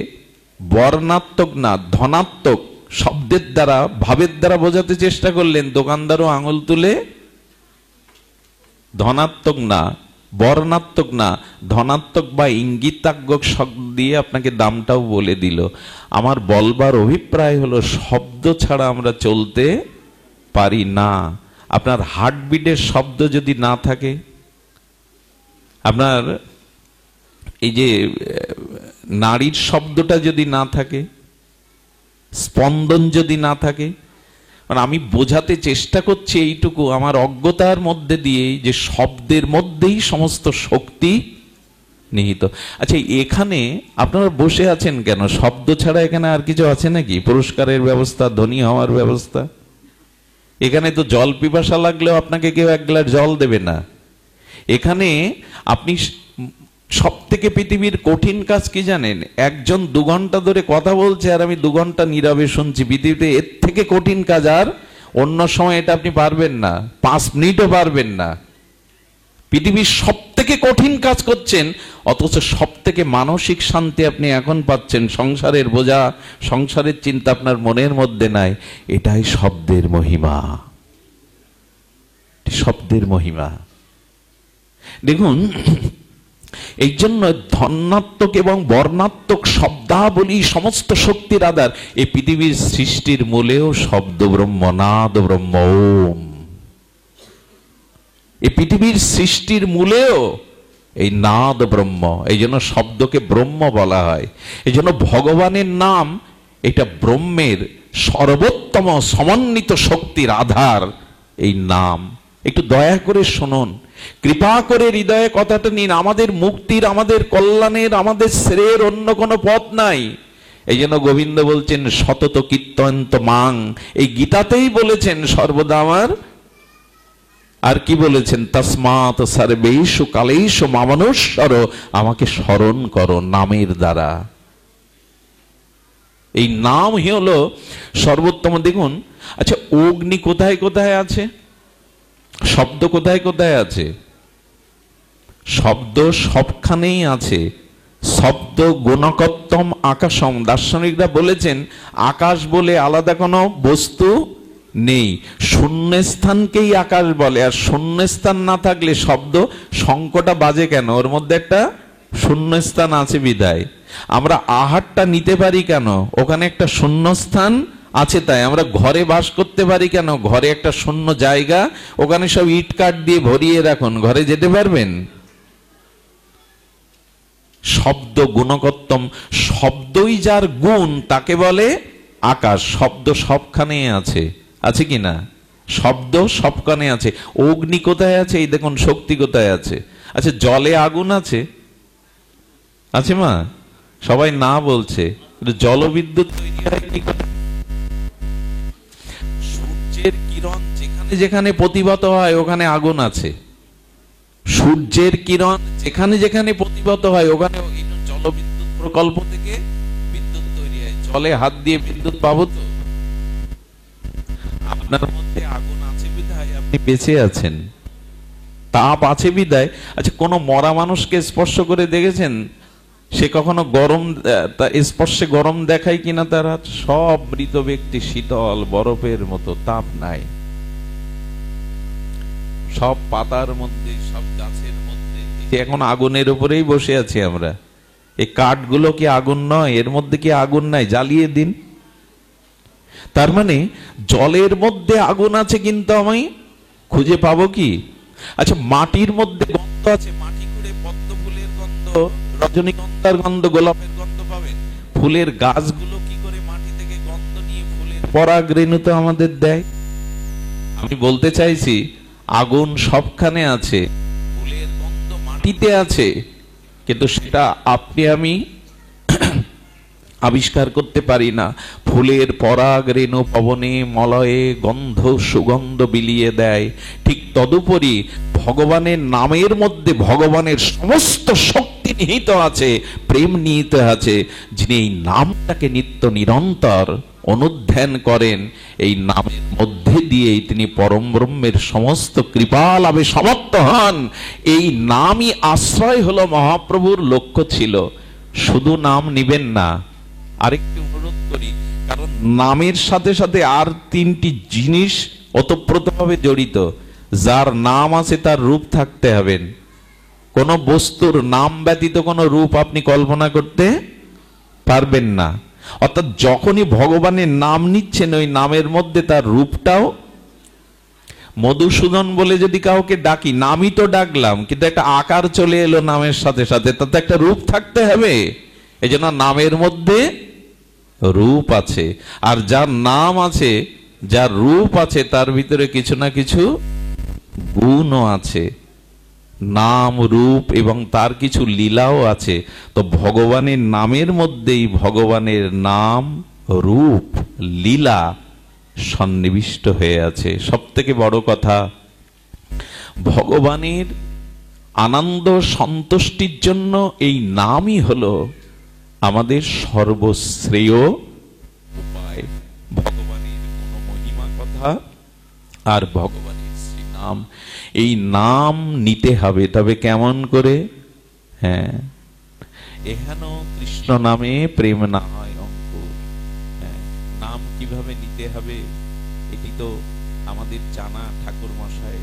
বর্ণাত্মক না ধনাত্মক শব্দের দ্বারা, ভাবের দ্বারা বোঝাতে চেষ্টা করলেন। দোকানদারও আঙুল তুলে ধনাত্মক না, বর্ণাত্মক না, ধনাত্মক বা ইঙ্গিতাত্মক শব্দ দিয়ে আপনাকে দামটাও বলে দিল। আমার বলবার অভিপ্রায় হলো, শব্দ ছাড়া আমরা চলতে পারি না। আপনার হার্টবিটের শব্দ যদি না থাকে, আপনার এই যে নাড়ির শব্দটা যদি না থাকে, স্পন্দন যদি না থাকে, আমি বোঝাতে চেষ্টা করছি এইটুকু আমার অজ্ঞতার মধ্যে দিয়ে, যে শব্দের মধ্যেই সমস্ত শক্তি নিহিত। আচ্ছা, এখানে আপনারা বসে আছেন কেন? শব্দ ছাড়া এখানে আর কিছু আছে নাকি? পুরস্কারের ব্যবস্থা, ধনী হওয়ার ব্যবস্থা? এখানে তো জল পিপাসা লাগলেও আপনাকে কেউ এক গ্লাস জল দেবে না। এখানে আপনি সব থেকে পৃথিবীর কঠিন কাজ কি জানেন? একজন 2 ঘন্টা ধরে কথা বলছে আর আমি 2 ঘন্টা নীরবে শুনছি। পৃথিবীতে এর থেকে কঠিন কাজ আর অন্য সময় এটা আপনি পারবেন না, 5 মিনিটও পারবেন না। পৃথিবীর সব থেকে কঠিন কাজ করছেন, অথচ সব থেকে মানসিক শান্তি আপনি এখন পাচ্ছেন। সংসারের বোঝা, সংসারের চিন্তা আপনার মনের মধ্যে নাই। এটাই শব্দের মহিমা, শব্দের মহিমা। দেখুন, এই জন্য ধনাত্মক এবং বর্ণাত্মক শব্দাবলী সমস্ত শক্তির আধার। এই পৃথিবীর সৃষ্টির মূলেও শব্দ ব্রহ্ম, নাদ ব্রহ্ম, ওম। এই পৃথিবীর সৃষ্টির মূলেও এই নাদ ব্রহ্ম। এই জন্য শব্দকে ব্রহ্ম বলা হয়। এই জন্য ভগবানের নাম এটা ব্রহ্মের সর্বোত্তম সমন্বিত শক্তির আধার। এই নাম একটু দয়া করে শুনুন, কৃপা করে হৃদয়ে কথাটা নিন। আমাদের মুক্তির, আমাদের কল্যাণের, আমাদের শ্রেয়ের অন্য কোনো পথ নাই। এই জন্য গোবিন্দ বলছেন সতত কীর্তন্ত মাং। এই গীতাতেই বলেছেন সর্বদা আমার। আর কি বলেছেন? তস্মাৎ সর্বেষু কালেষু মামনুষ্যর, আমাকে স্মরণ করো নামের দ্বারা। এই নামই হলো সর্বোত্তম। দেখুন, আচ্ছা, অগ্নি কোথায় কোথায় আছে? শব্দ কোথায় কোথায় আছে? শব্দ সবখানেই আছে। শব্দ গুণকত্তম আকাশম। দার্শনিকরা বলেছেন আকাশ বলে আলাদা কোনো বস্তু নেই। শূন্যস্থানকেই আকাশ বলে। আর শূন্যস্থান না থাকলে শব্দ শঙ্কটা বাজে কেন? ওর মধ্যে একটা শূন্যস্থান আছে বিধায়। আমরা আহারটা নিতে পারি কেন? ওখানে একটা শূন্যস্থান আছে। তাই আমরা ঘরে বাস করতে পারি কেন? ঘরে একটা শূন্য জায়গা, ওখানে সব ইট কাঠ দিয়ে ভরিয়ে রাখুন, ঘরে যেতে পারবেন? শব্দ গুণকত্তম। শব্দই যার গুণ তাকে বলে আকাশ। শব্দ সবখানে আছে, আছে কি না? শব্দ সবখানে আছে। অগ্নি কোথায় আছে? এই দেখুন, শক্তি কোথায় আছে? আচ্ছা, জলে আগুন আছে? আছে মা? সবাই না বলছে। জলবিদ্যুৎ তৈরি হয় কি করে? সূর্যের কিরণ যেখানে যেখানে প্রতিভাত হয় ওখানে আগুন আছে। সূর্যের কিরণ যেখানে যেখানে প্রতিভাত হয় ওখানে জলবিদ্যুৎ প্রকল্প থেকে বিদ্যুৎ তৈরি হয়। জলে হাত দিয়ে বিদ্যুৎ পাবো তো? আপনার মধ্যে আগুন আছে বিধায় আপনি বেঁচে আছেন, তাপ আছে বিদায়। আচ্ছা, কোনো মরা মানুষকে স্পর্শ করে দেখেছেন সে কখনো গরম স্পর্শে গরম দেখায় কিনা? তার হাত সব মৃত ব্যক্তি শীতল বরফের মতো, তাপ নাই। সব পাতার মধ্যে, সব গাছের মধ্যে, এখন আগুনের উপরেই বসে আছি আমরা, এই কাঠগুলো কি আগুন নয়? এর মধ্যে কি আগুন নাই? জ্বালিয়ে দিন। তার মানে জলের মধ্যে আগুন আছে, কিন্তু আমি খুঁজে পাবো কি? আচ্ছা, মাটির মধ্যে গন্ধ আছে, মাটি খুঁড়ে পদ্ম ফুলের গন্ধ, রজনীগন্ধার গন্ধ, গোলাপের গন্ধ পাবেন। ফুলের গাছগুলো কি করে মাটি থেকে গন্ধ নিয়ে ফুলের পরাগ রেণু তো আমাদের দেয়। আমি বলতে চাইছি, আগুন সবখানে আছে, ফুলের গন্ধ মাটিতে আছে, কিন্তু সেটা আপনি আমি আবিষ্কার করতে পারি না। ফুলের পরাগ রেণু পবনে মলয়ে গন্ধ সুগন্ধ বিলিয়ে দেয়। ঠিক তদুপরি ভগবানের নামের মধ্যে ভগবানের সমস্ত শক্তি নিহিত আছে, প্রেম নিহিত আছে। যিনি এই নামটাকে নিত্য নিরন্তর অনুধ্যান করেন, এই নামের মধ্যে দিয়েই তিনি পরম ব্রহ্মের সমস্ত কৃপা লাভে সমর্থ হন। এই নামই আশ্রয় হলো মহাপ্রভুর লক্ষ্য ছিল। শুধু নাম নিবেন না, আরেকটি অনুরোধ করি, কারণ নামের সাথে সাথে আর তিনটি জিনিস ওতপ্রোতভাবে জড়িত। যার নাম আছে তার রূপ থাকতে হবে। কোন বস্তুর নাম ব্যতীত কোনো রূপ আপনি কল্পনা করতে পারবেন না। অর্থাৎ যখনই ভগবানের নাম নিচ্ছেন, ওই নামের মধ্যে তার রূপটাও। মধুসূদন বলে যদি কাউকে ডাকি, নামই তো ডাকলাম, কিন্তু একটা আকার চলে এলো নামের সাথে সাথে, তাতে একটা রূপ থাকতে হবে। এই জন্য নামের মধ্যে রূপ আছে, আর যার নাম আছে, যার রূপ আছে, তার ভিতরে কিছু না কিছু গুণও আছে। নাম, রূপ এবং তার কিছু লীলাও আছে। তো ভগবানের নামের মধ্যেই ভগবানের নাম, রূপ, লীলা সন্নিবিষ্ট হয়ে আছে। সব থেকে বড় কথা, ভগবানের আনন্দ সন্তুষ্টির জন্য এই নামই হলো আমাদের সর্বশ্রেয় উপায়। ভগবানের কোন মহিমা কথা আর ভগবানের শ্রীনাম, এই নাম নিতে হবে। তবে কেমন করে? হ্যাঁ, এহেন কৃষ্ণ নামে প্রেম না হয় অঙ্কুর। নাম কিভাবে নিতে হবে এটি তো আমাদের জানা ঠাকুর মশাই।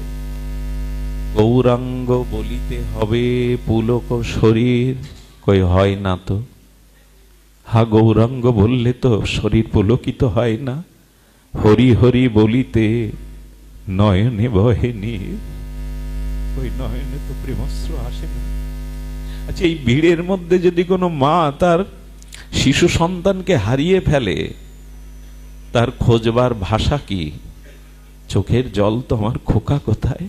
গৌরাঙ্গ বলিতে হবে পুলক শরীর, কই হয় না তো। হা, গৌরাঙ্গ বললে তো শরীর পুলকিত হয় না। হরি হরি বলিতে নয়নে বহে নীর, ওই নয়নে তো প্রেমস্র আসে না। আচ্ছা, এই ভিড়ের মধ্যে যদি কোনো মা তার শিশু সন্তানকে হারিয়ে ফেলে, তার খোঁজবার ভাষা কি? চোখের জল তো আমার খোকা কোথায়,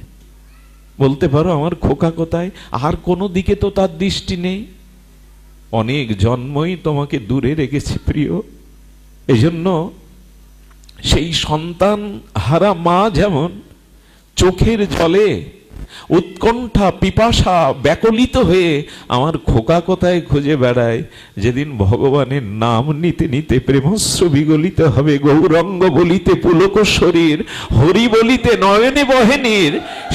বলতে পারো আমার খোকা কোথায়? আর কোনো দিকে তো তার দৃষ্টি নেই। অনেক জন্মই তোমাকে দূরে রেখেছে প্রিয়। এজন্য সেই সন্তান হারা মা যেমন চোখের জলে উৎকণ্ঠা পিপাসা ব্যাকুলিত হয়ে আমার খোকা কোথায় খুঁজে বেড়ায়, যেদিন ভগবানের নাম নিতে নিতে প্রেমস্র বিগলিত হবে, গৌরাঙ্গ বলিতে পুলক শরীর, হরি বলিতে নয়নে বহে নীর,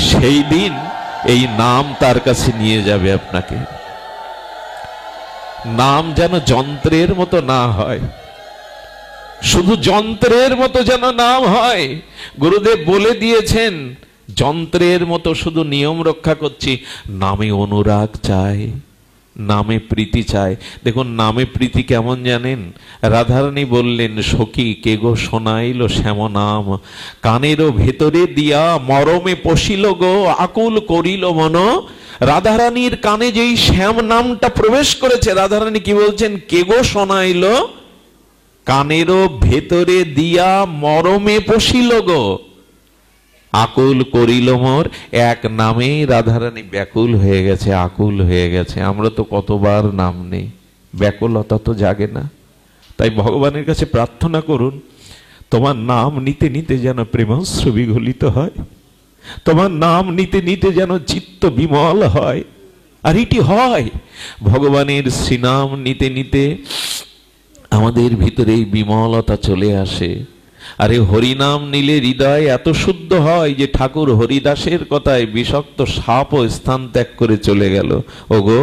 সেই দিন এই নাম তার কাছে নিয়ে যাবে আপনাকে। নাম যেন যন্ত্রের মতো না হয়, শুধু যন্ত্রের মতো যেন নাম হয়। গুরুদেব বলে দিয়েছেন, যন্ত্রের মতো শুধু নিয়ম রক্ষা করছি, নামে অনুরাগ চাই, নামে প্রীতি চাই। দেখুন নামে প্রীতি কেমন জানেন? রাধারানী বললেন, সখী কে গো শোনাইল শ্যাম নাম, কানেরও ভেতরে দিয়া মরমে পশিল গো, আকুল করিল মন। রাধারানীর কানে যেই শ্যাম নামটা প্রবেশ করেছে, রাধারানী কি বলছেন? কে গো শোনাইল, কানেরও ভেতরে দিয়া মরমে পশিল গো, আকুল করিল মোর। এক নামেই রাধারানী ব্যাকুল হয়ে গেছে, আকুল হয়ে গেছে। আমরা তো কতবার নাম নেই, ব্যাকুলতা তো জাগে না। তাই ভগবানের কাছে প্রার্থনা করুন, তোমার নাম নিতে নিতে যেন প্রেমস্র বিগলিত হয়, তোমার নাম নিতে নিতে যেন চিত্ত বিমল হয়। আর এটি হয় ভগবানের শ্রীনাম নিতে নিতে আমাদের ভিতরে বিমলতা চলে আসে। আরে হরিনাম নিলে হৃদয় এত শুদ্ধ হয় যে ঠাকুর হরিদাসের কথায় বিষাক্ত সাপও স্থান ত্যাগ করে চলে গেল। ওগো,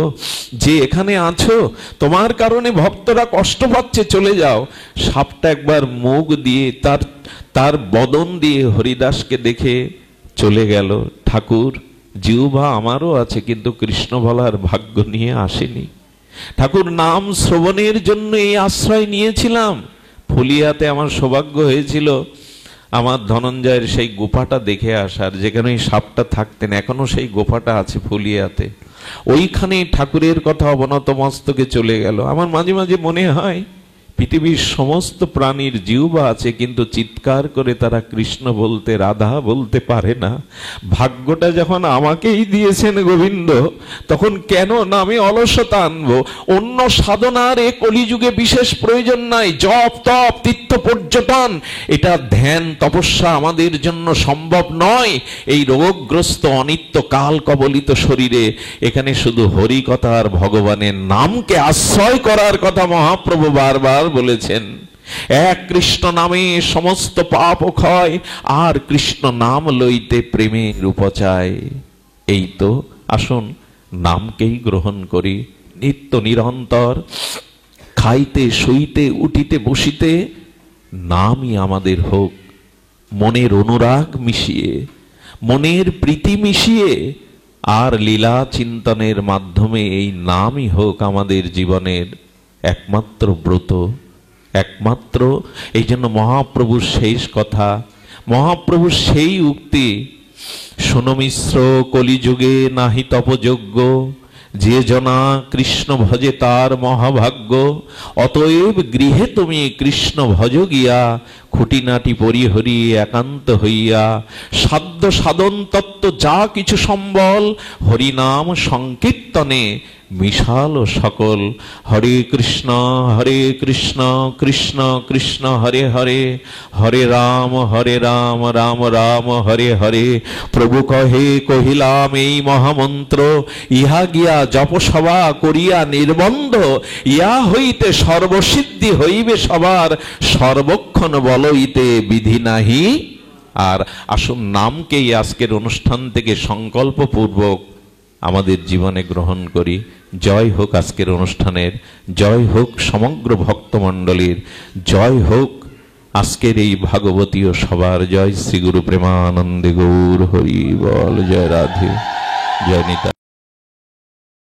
যে এখানে আছো, তোমার কারণে ভক্তরা কষ্ট পাচ্ছে, চলে যাও। সাপটা একবার মুখ দিয়ে তার বদন দিয়ে হরিদাসকে দেখে চলে গেল। ঠাকুর, জিহ্বা আমারও আছে, কিন্তু কৃষ্ণ বলার ভাগ্য নিয়ে আসেনি। ঠাকুর, নাম শ্রবণের জন্য এই আশ্রয় নিয়েছিলাম। ফুলিয়াতে আমার সৌভাগ্য হয়েছিল আমার ধনঞ্জয়ের সেই গোপাটা দেখে আসার, যেখানে ওই সাপটা থাকতেন। এখনো সেই গোপাটা আছে ফুলিয়াতে। ওইখানে ঠাকুরের কথা অবনত মস্তকে চলে গেল। আমার মাঝে মাঝে মনে হয় পৃথিবীর সমস্ত প্রাণীর জিহ্বা আছে, কিন্তু চিৎকার করে তারা কৃষ্ণ বলতে, রাধা বলতে পারে না। ভাগ্যটা যখন আমাকেই দিয়েছেন গোবিন্দ, তখন কেন নামে অলসতা আনবো? অন্য সাধনার এ কলিযুগে বিশেষ প্রয়োজন নাই। জপ তপ তীর্থ পর্যটন, এটা ধ্যান তপস্যা আমাদের জন্য সম্ভব নয়। এই রোগগ্রস্ত অনিত্য কাল কবলিত শরীরে এখানে শুধু হরি কথা আর ভগবানের নামকে আশ্রয় করার কথা মহাপ্রভু বারবার বলেছেন। এক কৃষ্ণ নামে সমস্ত পাপ ক্ষয়, আর কৃষ্ণ নাম লইতে প্রেমের উপচায়। এই তো, আসুন নামকেই গ্রহণ করি নিত্য নিরন্তর। খাইতে শুইতে উঠিতে বসিতে নামই আমাদের হোক। মনের অনুরাগ মিশিয়ে, মনের প্রীতি মিশিয়ে, আর লীলা চিন্তনের মাধ্যমে এই নামই হোক আমাদের জীবনের একমাত্র ব্রত, একমাত্র। এই জন্য মহাপ্রভুর শেষ কথা, মহাপ্রভুর সেই উক্তি, শোনো মিশ্র কলিযুগে নাহি তপযোগ্য, যে জনা কৃষ্ণ ভজে তার মহাভাগ্য। অতএব গৃহে তুমি কৃষ্ণ ভজ গিয়া, খুঁটিনাটি পরিহরি একান্ত হইয়া। সাধ্য সাধন তত্ত্ব যা কিছু সম্বল, হরিনাম সংকীর্তনে বিশাল সকল। হরে কৃষ্ণ কৃষ্ণ কৃষ্ণ হরে হরে, হরে রাম রাম রাম হরে হরে। প্রভু কহে কহিলাম এই মহামন্ত্র, ইহা গিয়া জপসভা করিয়া নির্বন্ধ। ইহা হইতে সর্বসিদ্ধি হইবে সবার, সর্বক্ষণ বলইতে বিধি নাহি। আর আসুন নামকেই আজকের অনুষ্ঠান থেকে সংকল্প পূর্বক আমাদের জীবনে গ্রহণ করি। জয় হোক আজকের অনুষ্ঠানের, জয় হোক সমগ্র ভক্তমণ্ডলীর, জয় হোক আজকের এই ভাগবতীয় সবার। জয় শ্রী গুরু প্রেমানন্দে গৌর হরি বল। জয় রাধে, জয় নিতা।